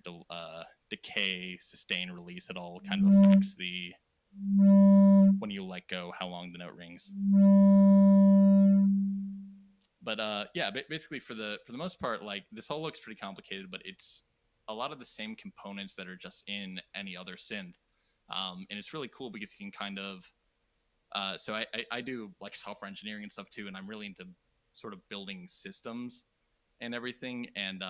Speaker 2: decay, sustain, release. It all kind of affects the, when you let go, how long the note rings. But yeah, basically for the most part, like this all looks pretty complicated, but it's a lot of the same components that are just in any other synth. And it's really cool because you can kind of, so I do like software engineering and stuff too, and I'm really into sort of building systems and everything. And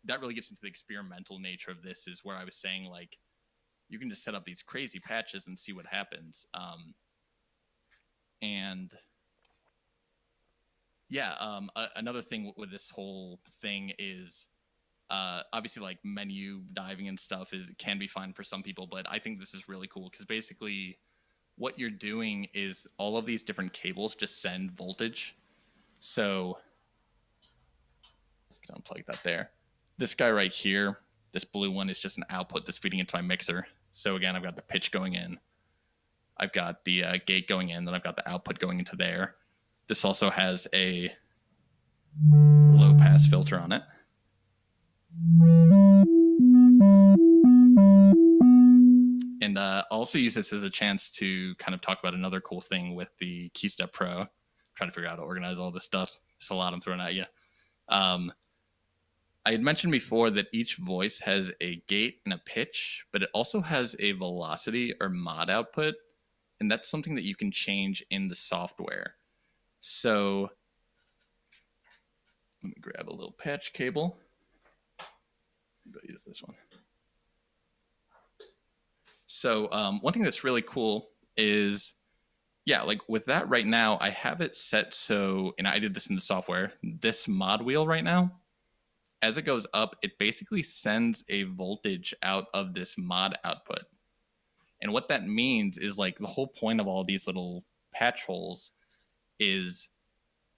Speaker 2: that really gets into the experimental nature of this, is where I was saying like, you can just set up these crazy patches and see what happens. And yeah, another thing with this whole thing is obviously like menu diving and stuff can be fine for some people, but I think this is really cool because basically what you're doing is all of these different cables just send voltage. So I can unplug that there. This guy right here, this blue one, is just an output that's feeding into my mixer. So again, I've got the pitch going in. I've got the gate going in, then I've got the output going into there. This also has a low pass filter on it. And I'll also use this as a chance to kind of talk about another cool thing with the KeyStep Pro. I'm trying to figure out how to organize all this stuff. There's a lot I'm throwing at you. I had mentioned before that each voice has a gate and a pitch, but it also has a velocity or mod output. And that's something that you can change in the software. So let me grab a little patch cable. Maybe I'll use this one. So one thing that's really cool is, yeah, like with that right now, I have it set so, and I did this in the software, this mod wheel right now, as it goes up, it basically sends a voltage out of this mod output. And what that means is like the whole point of all these little patch holes is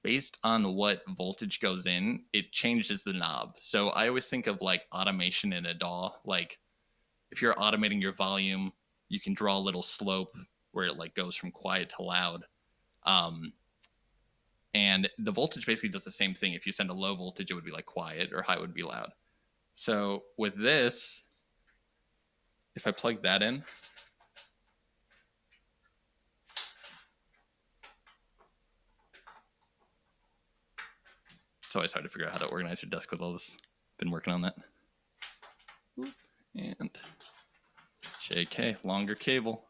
Speaker 2: based on what voltage goes in, it changes the knob. So I always think of like automation in a DAW. Like if you're automating your volume, you can draw a little slope where it like goes from quiet to loud. And the voltage basically does the same thing. If you send a low voltage, it would be like quiet, or high would be loud. So with this, if I plug that in, it's always hard to figure out how to organize your desk with all this. Been working on that. And JK, longer cable.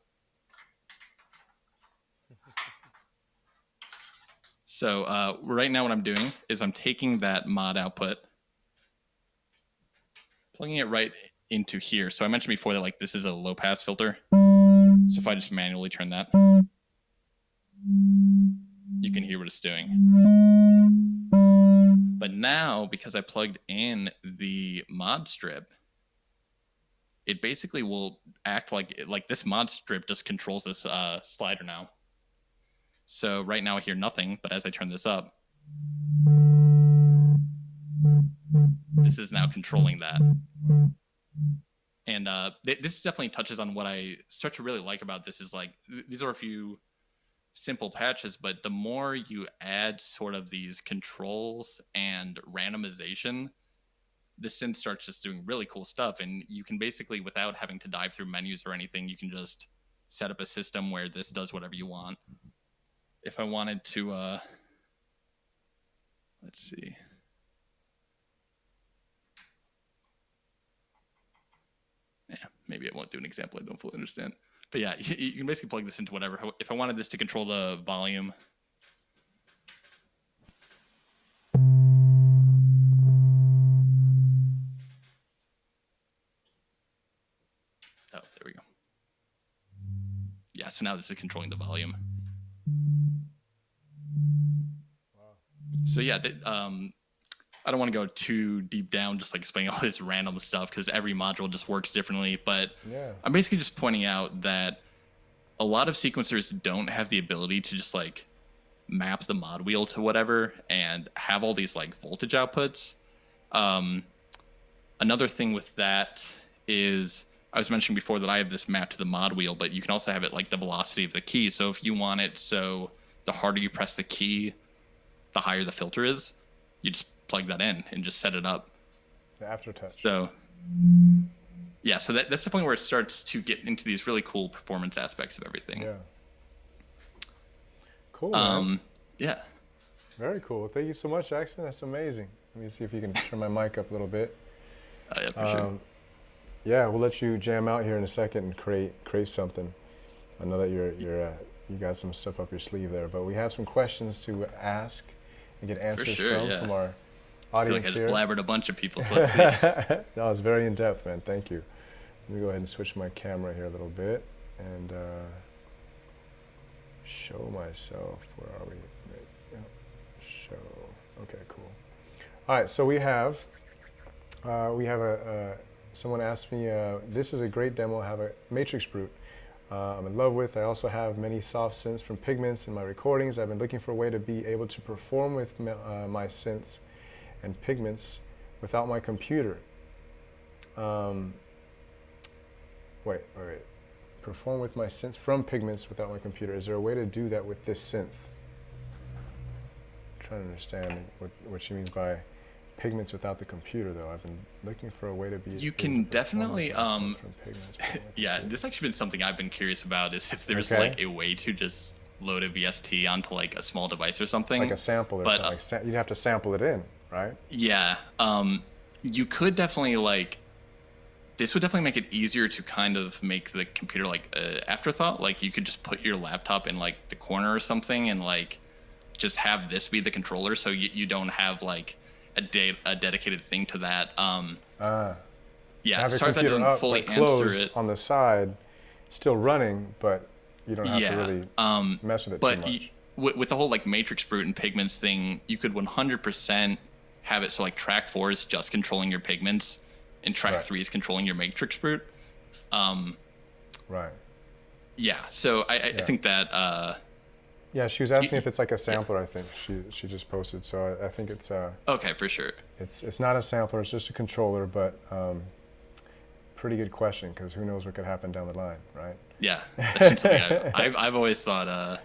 Speaker 2: So right now what I'm doing is I'm taking that mod output, plugging it right into here. So I mentioned before that like this is a low pass filter. So if I just manually turn that, you can hear what it's doing. But now, because I plugged in the mod strip, it basically will act like this mod strip just controls this slider now. So right now I hear nothing, but as I turn this up, this is now controlling that. And this definitely touches on what I start to really like about this is like, these are a few simple patches, but the more you add sort of these controls and randomization, the synth starts just doing really cool stuff. And you can basically, without having to dive through menus or anything, you can just set up a system where this does whatever you want. If I wanted to, let's see. Yeah, maybe I won't do an example I don't fully understand. But yeah, you can basically plug this into whatever. If I wanted this to control the volume. Oh, there we go. Yeah, so now this is controlling the volume. So yeah, I don't want to go too deep down, just like explaining all this random stuff because every module just works differently. But yeah. I'm basically just pointing out that a lot of sequencers don't have the ability to just like map the mod wheel to whatever and have all these like voltage outputs. Another thing with that is I was mentioning before that I have this map to the mod wheel, but you can also have it like the velocity of the key. So if you want it so the harder you press the key, the higher the filter is, you just plug that in and just set it up.
Speaker 1: The aftertouch.
Speaker 2: So yeah, so that's definitely where it starts to get into these really cool performance aspects of everything.
Speaker 1: Yeah. Cool. Man.
Speaker 2: Yeah.
Speaker 1: Very cool. Thank you so much, Jackson. That's amazing. Let me see if you can turn my mic up a little bit.
Speaker 2: Yeah, for sure.
Speaker 1: Yeah, we'll let you jam out here in a second and create something. I know that you got some stuff up your sleeve there, but we have some questions to ask and get answers from our audience
Speaker 2: I feel like I just blabbered a bunch of people, so let's see.
Speaker 1: No, it's very in-depth, man. Thank you. Let me go ahead and switch my camera here a little bit and show myself. Where are we? Show. Okay, cool. All right, so we have someone asked me, this is a great demo. I have a matrix brute I'm in love with. I also have many soft synths from Pigments in my recordings. I've been looking for a way to be able to perform with my synths and Pigments without my computer. Wait. Perform with my synths from Pigments without my computer. Is there a way to do that with this synth? I'm trying to understand what she means by Pigments without the computer, though. I've been looking for a way to be.
Speaker 2: You can definitely, yeah. This actually been something I've been curious about. Is if there's like a way to just load a VST onto like a small device or something,
Speaker 1: like a sample, or something. You'd have to sample it in, right?
Speaker 2: Yeah. You could definitely like. This would definitely make it easier to kind of make the computer like an afterthought. Like you could just put your laptop in like the corner or something, and like just have this be the controller, so you don't have like a dedicated thing to that. Yeah, sorry if that doesn't fully answer it.
Speaker 1: On the side, still running, but you don't have to really mess with it
Speaker 2: but
Speaker 1: too much.
Speaker 2: With the whole like matrix brute and Pigments thing, you could 100% have it so like track 4 is just controlling your Pigments, and track 3 is controlling your matrix brute.
Speaker 1: Right.
Speaker 2: Yeah, so I think that.
Speaker 1: Yeah, she was asking if it's like a sampler. I think she just posted, so I think it's
Speaker 2: okay, for sure.
Speaker 1: It's not a sampler; it's just a controller. But pretty good question, because who knows what could happen down the line, right?
Speaker 2: Yeah, that's been something I've always thought.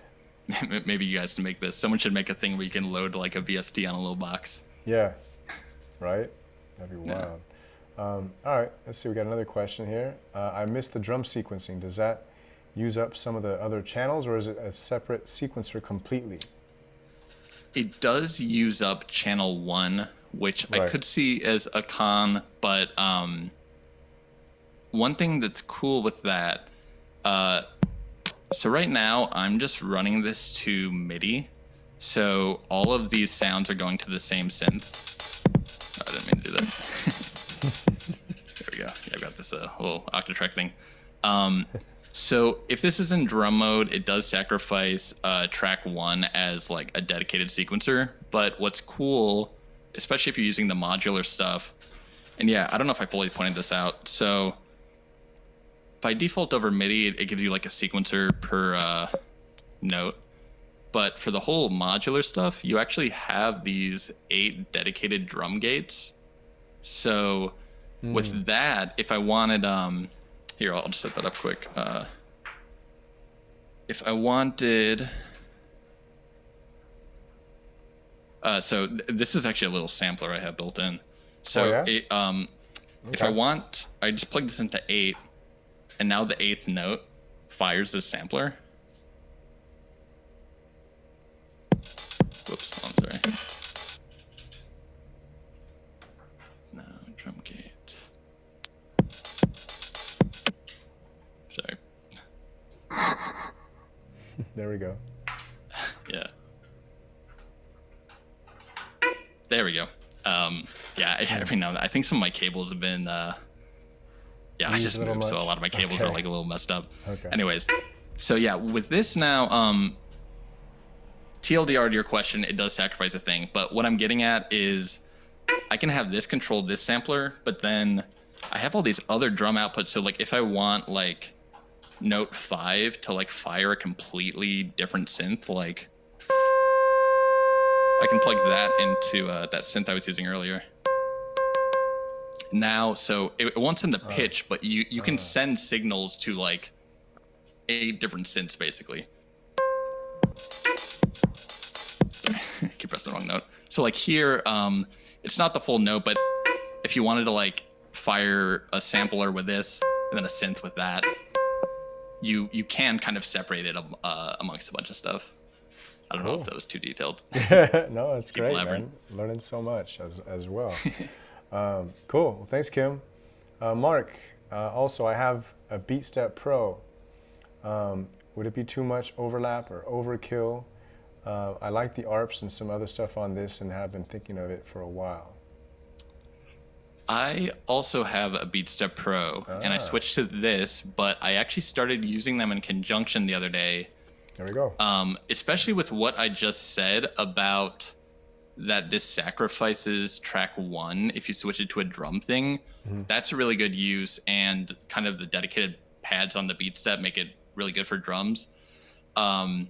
Speaker 2: maybe you guys can make this. Someone should make a thing where you can load like a VST on a little box.
Speaker 1: Yeah, right? That'd be
Speaker 2: Yeah.
Speaker 1: wild. All right, let's see. We got another question here. I missed the drum sequencing. Does that use up some of the other channels, or is it a separate sequencer completely?
Speaker 2: It does use up channel 1, which I
Speaker 1: Right.
Speaker 2: could see as a con, but one thing that's cool with that, so right now I'm just running this to MIDI, so all of these sounds are going to the same synth. Oh, I didn't mean to do that. There we go. Yeah, I've got this little octatrack thing. So if this is in drum mode, it does sacrifice track 1 as like a dedicated sequencer. But what's cool, especially if you're using the modular stuff, and yeah, I don't know if I fully pointed this out. So by default over MIDI, it gives you like a sequencer per note. But for the whole modular stuff, you actually have these 8 dedicated drum gates. So with that, if I wanted, here, I'll just set that up quick. If I wanted, this is actually a little sampler I have built in. So
Speaker 1: Oh, yeah?
Speaker 2: if I want, I just plug this into 8, and now the 8th note fires this sampler. Whoops, I'm sorry. No, drum gate. Sorry.
Speaker 1: There we go.
Speaker 2: Yeah. There we go. Yeah, every now and then, I think some of my cables have been, yeah, I
Speaker 1: Used
Speaker 2: just
Speaker 1: a little
Speaker 2: moved, so a
Speaker 1: much?
Speaker 2: lot of my cables
Speaker 1: Okay.
Speaker 2: are like a little messed up.
Speaker 1: Okay.
Speaker 2: Anyways, so yeah, with this now, TLDR to your question, it does sacrifice a thing, but what I'm getting at is I can have this control this sampler, but then I have all these other drum outputs. So like if I want like note 5 to like fire a completely different synth, like I can plug that into that synth I was using earlier. Now, so it won't send the pitch, but you can send signals to like 8 different synths basically. Sorry, I keep pressing the wrong note. So like here, it's not the full note, but if you wanted to like fire a sampler with this and then a synth with that, you can kind of separate it amongst a bunch of stuff. I don't know if that was too detailed.
Speaker 1: No, it's
Speaker 2: Keep
Speaker 1: great,
Speaker 2: blabbering.
Speaker 1: man. Learning so much as well. Cool. Well, thanks, Kim. Mark, also, I have a BeatStep Pro. Would it be too much overlap or overkill? I like the ARPs and some other stuff on this and have been thinking of it for a while.
Speaker 2: I also have a BeatStep Pro, and I switched to this, but I actually started using them in conjunction the other day.
Speaker 1: There we go.
Speaker 2: Especially with what I just said about that this sacrifices track 1 if you switch it to a drum thing. That's a really good use, and kind of the dedicated pads on the BeatStep make it really good for drums. But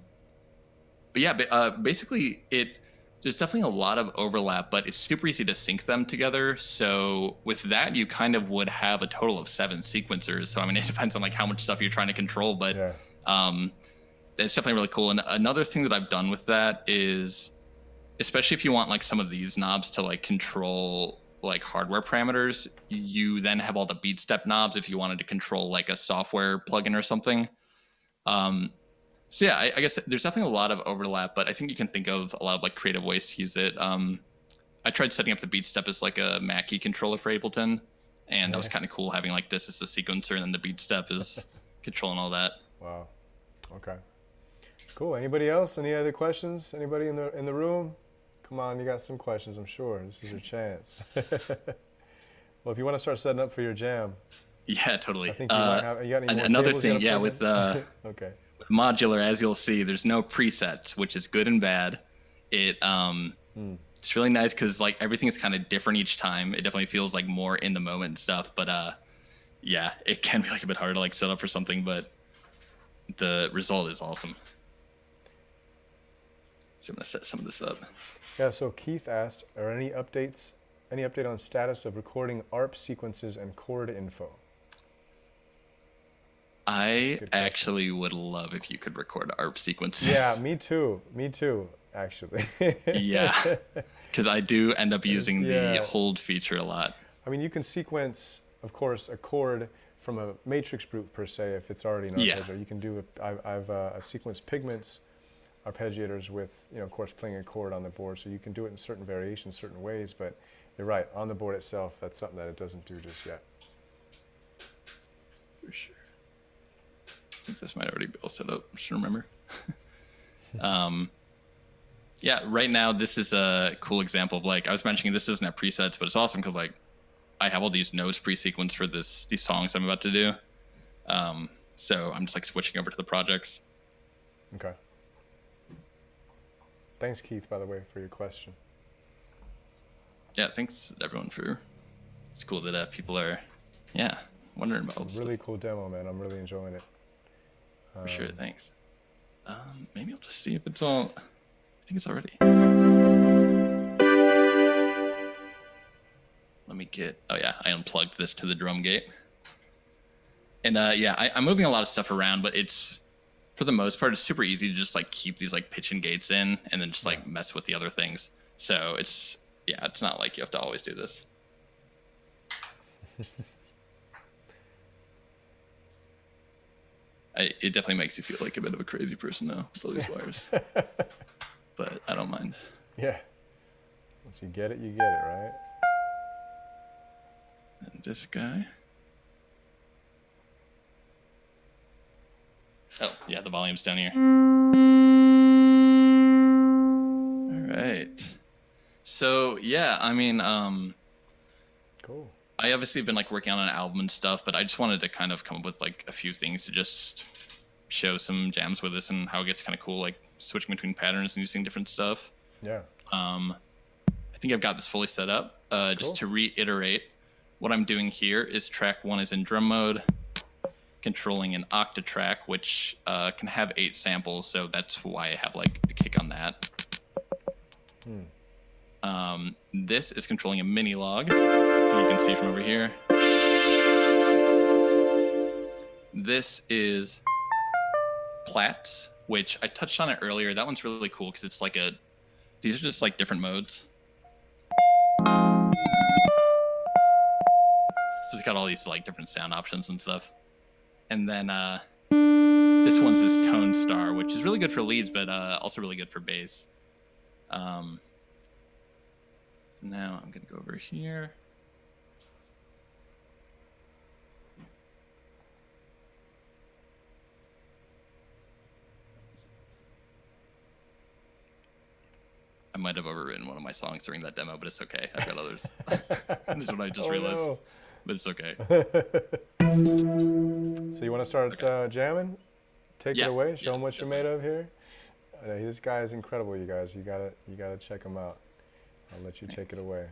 Speaker 2: yeah, basically there's definitely a lot of overlap, but it's super easy to sync them together. So with that, you kind of would have a total of 7 sequencers. So I mean, it depends on like how much stuff you're trying to control, but
Speaker 1: Yeah.
Speaker 2: it's definitely really cool. And another thing that I've done with that is, especially if you want like some of these knobs to like control like hardware parameters, you then have all the BeatStep knobs if you wanted to control like a software plugin or something. So yeah, I guess there's definitely a lot of overlap, but I think you can think of a lot of like creative ways to use it. I tried setting up the BeatStep as like a Mackie controller for Ableton, and that was kind of cool having like this as the sequencer and then the BeatStep is controlling all that.
Speaker 1: Wow. Okay. Cool. Anybody else? Any other questions? Anybody in the room? Come on, you got some questions, I'm sure. This is your chance. Well, if you want to start setting up for your jam,
Speaker 2: Yeah, totally.
Speaker 1: I think you might have. You got any more
Speaker 2: Another
Speaker 1: cables you
Speaker 2: thing,
Speaker 1: gotta
Speaker 2: yeah,
Speaker 1: plug
Speaker 2: with
Speaker 1: in? Okay.
Speaker 2: modular, as you'll see, there's no presets, which is good and bad. It's really nice because like everything is kind of different each time. It definitely feels like more in the moment and stuff. But yeah, it can be like a bit hard to like set up for something, but the result is awesome. So I'm gonna set some of this up.
Speaker 1: Yeah. So Keith asked, are any updates? Any update on status of recording ARP sequences and chord info?
Speaker 2: I
Speaker 1: Good question.
Speaker 2: actually would love if you could record ARP sequences.
Speaker 1: Yeah, me too. Me too, actually.
Speaker 2: Yeah, because I do end up using the
Speaker 1: Yeah.
Speaker 2: hold feature a lot.
Speaker 1: I mean, you can sequence, of course, a chord from a matrix group per se if it's already an
Speaker 2: Yeah.
Speaker 1: arpeggio. You can do. I've sequenced pigments, arpeggiators with, of course, playing a chord on the board. So you can do it in certain variations, certain ways. But you're right, on the board itself, that's something that it doesn't do just yet.
Speaker 2: For sure. I think this might already be all set up. Just remember. Yeah, right now this is a cool example of, like, I was mentioning this isn't at presets, but it's awesome because, like, I have all these notes pre-sequenced for these songs I'm about to do. So I'm just like switching over to the projects.
Speaker 1: Okay. Thanks, Keith, by the way, for your question.
Speaker 2: Yeah, thanks everyone for. It's cool that people are, wondering about all this
Speaker 1: Really
Speaker 2: stuff.
Speaker 1: cool demo, man. I'm really enjoying it.
Speaker 2: For sure, thanks. Maybe I'll just see if it's all. I think it's already. Let me get. Oh yeah, I unplugged this to the drum gate. And I'm moving a lot of stuff around, but it's, for the most part, it's super easy to just like keep these like pitch and gates in, and then just like mess with the other things. So it's not like you have to always do this. It definitely makes you feel like a bit of a crazy person though, with all these wires. But I don't mind.
Speaker 1: Yeah. Once you get it, right?
Speaker 2: And this guy. Oh, yeah, the volume's down here. All right. So, yeah, I mean,
Speaker 1: Cool.
Speaker 2: I obviously have been like working on an album and stuff, but I just wanted to kind of come up with like a few things to just show some jams with this and how it gets kind of cool, like switching between patterns and using different stuff.
Speaker 1: Yeah.
Speaker 2: I think I've got this fully set up. Just to reiterate, what I'm doing here is track 1 is in drum mode, controlling an octa track, which can have 8 samples, so that's why I have like a kick on that. This is controlling a mini log, if you can see from over here. This is Platt, which I touched on it earlier. That one's really cool because it's like these are just like different modes. So it's got all these like different sound options and stuff. And then this one's this Tone Star, which is really good for leads, but also really good for bass. Now I'm going to go over here. I might have overwritten one of my songs during that demo, but it's okay. I've got others. This is what I just realized.
Speaker 1: No.
Speaker 2: But it's okay.
Speaker 1: So you want to start jamming? Take it away. Show
Speaker 2: Yeah,
Speaker 1: them what you're made of here. This guy is incredible, you guys. You gotta check him out. I'll let you take it away.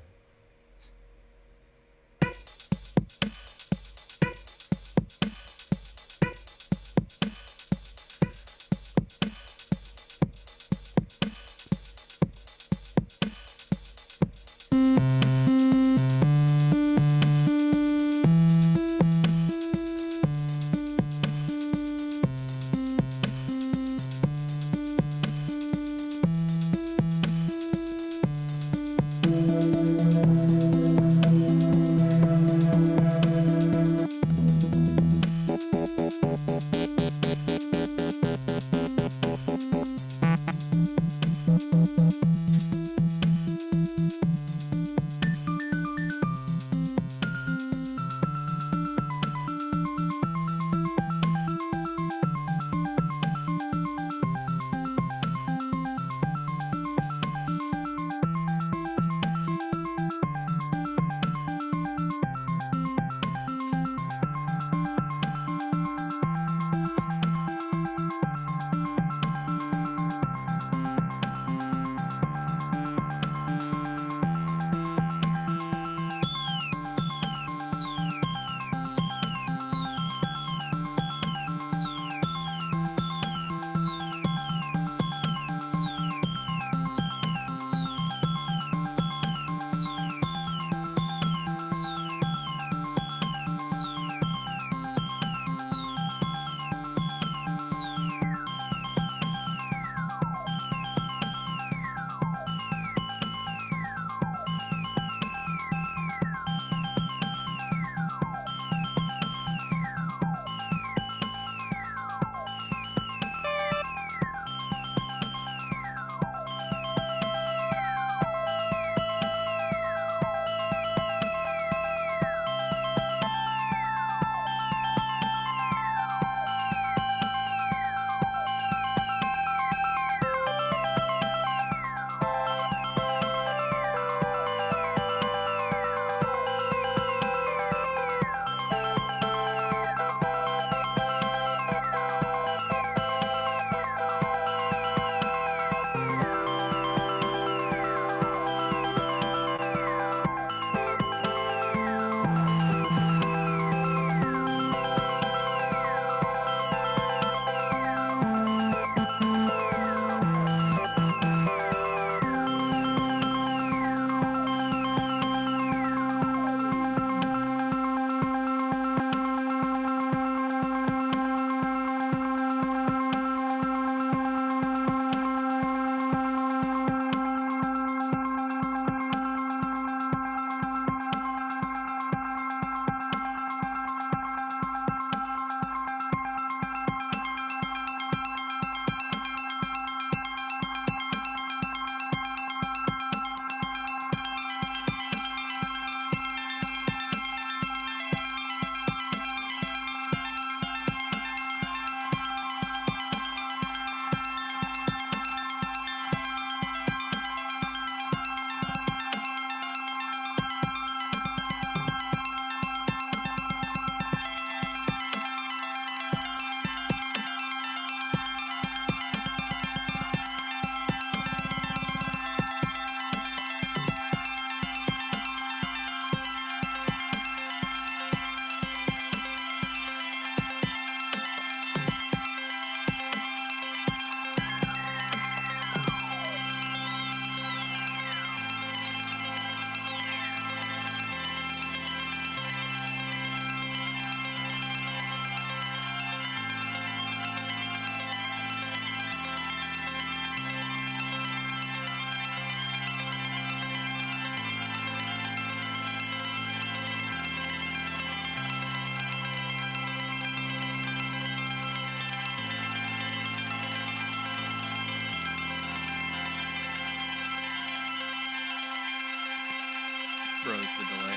Speaker 2: froze the delay.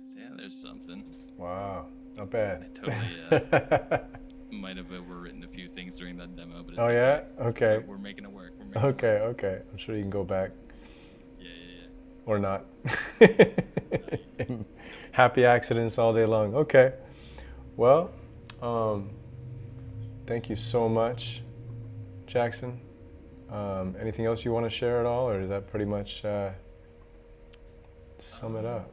Speaker 2: So yeah, there's something.
Speaker 1: Wow, not bad.
Speaker 2: I totally might have overwritten a few things during that demo, but it's
Speaker 1: Oh yeah?
Speaker 2: okay.
Speaker 1: Okay.
Speaker 2: We're making it work. We're making it
Speaker 1: Okay,
Speaker 2: work.
Speaker 1: okay. I'm sure you can go back.
Speaker 2: Yeah.
Speaker 1: Or not.
Speaker 2: Yeah.
Speaker 1: Happy accidents all day long. Okay. Well, thank you so much, Jackson. Anything else you want to share at all, or does that pretty much sum it up?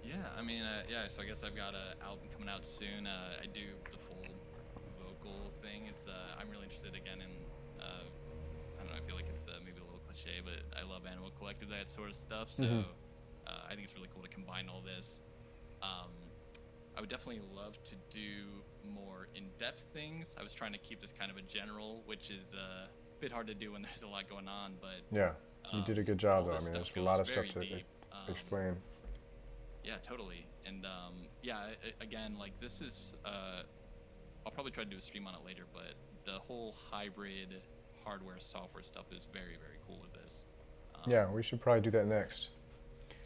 Speaker 2: Yeah, I mean, so I guess I've got an album coming out soon. I do the full vocal thing. I'm really interested again in, I don't know, I feel like it's maybe a little cliche, but I love Animal Collective, that sort of stuff. So I think it's really cool to combine all this. I would definitely love to do more in-depth things. I was trying to keep this kind of a general, which is a bit hard to do when there's a lot going on, but
Speaker 1: Yeah, you did a good job though. I mean, there's a lot of stuff to explain.
Speaker 2: Yeah, totally. And again, like this is, I'll probably try to do a stream on it later, but the whole hybrid hardware software stuff is very, very cool with this.
Speaker 1: Yeah, we should probably do that next.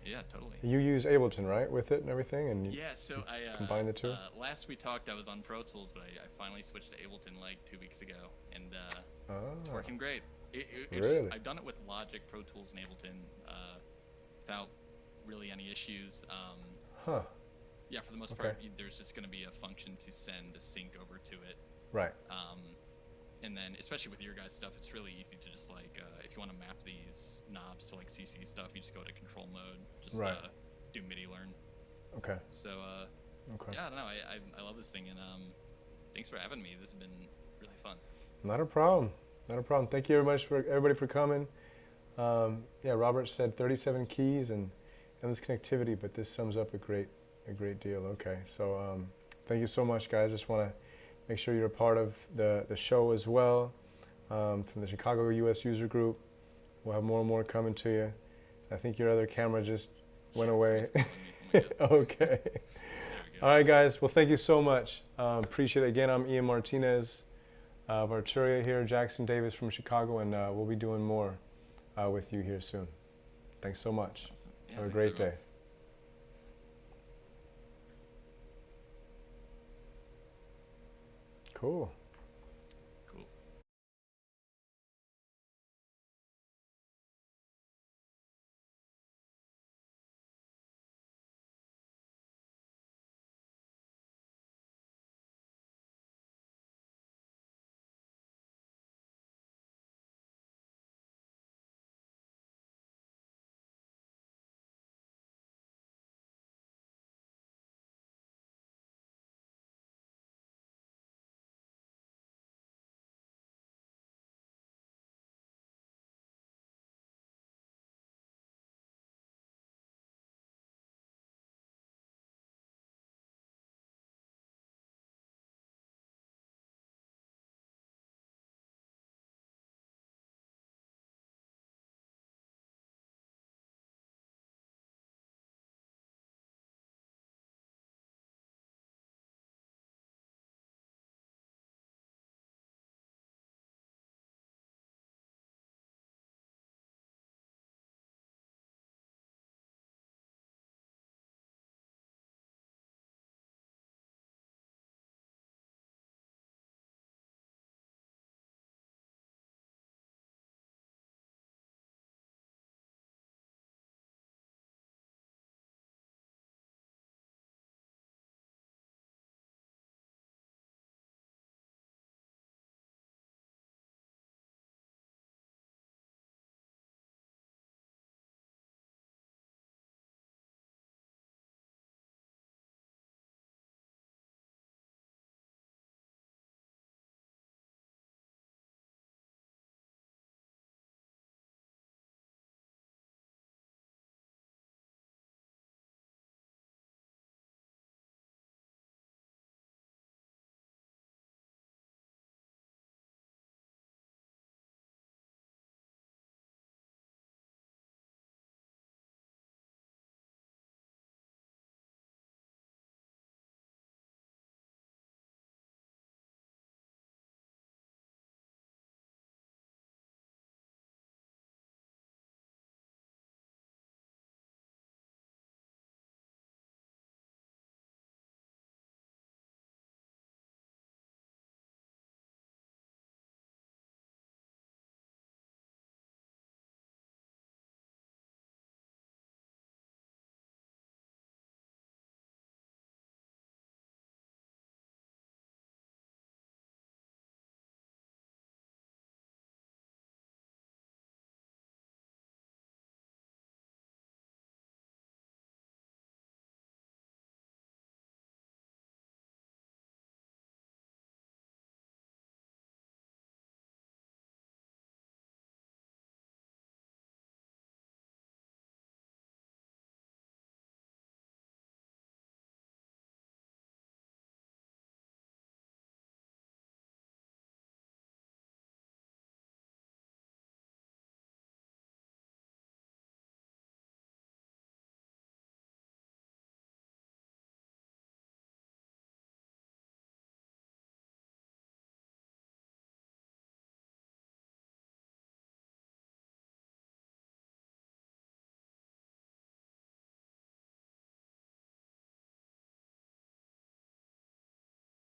Speaker 2: Yeah, totally.
Speaker 1: You use Ableton, right, with it and everything? And
Speaker 2: yeah, so I
Speaker 1: combine the two?
Speaker 2: last we talked, I was on Pro Tools, but I finally switched to Ableton like 2 weeks ago, and it's working great.
Speaker 1: Really?
Speaker 2: I've done it with Logic, Pro Tools, and Ableton without really any issues. Yeah, for the most part, there's just going to be a function to send a sync over to it.
Speaker 1: Right.
Speaker 2: And then, especially with your guys' stuff, it's really easy to just like, if you want to map these knobs to like CC stuff, you just go to control mode, just do MIDI learn.
Speaker 1: Okay.
Speaker 2: So, yeah, I don't know. I love this thing, and thanks for having me. This has been really fun.
Speaker 1: Not a problem. Not a problem. Thank you very much for everybody for coming. Yeah, Robert said 37 keys and endless connectivity, but this sums up a great deal. Okay, so thank you so much, guys. Just want to make sure you're a part of the show as well, from the Chicago US User Group. We'll have more and more coming to you. I think your other camera just went away. Okay. All right, guys. Well, thank you so much. Appreciate it. Again, I'm Ian Martinez of Arturia here, Jackson Davis from Chicago, and we'll be doing more with you here soon. Thanks so much.
Speaker 2: Awesome. Yeah,
Speaker 1: have a great day. Cool.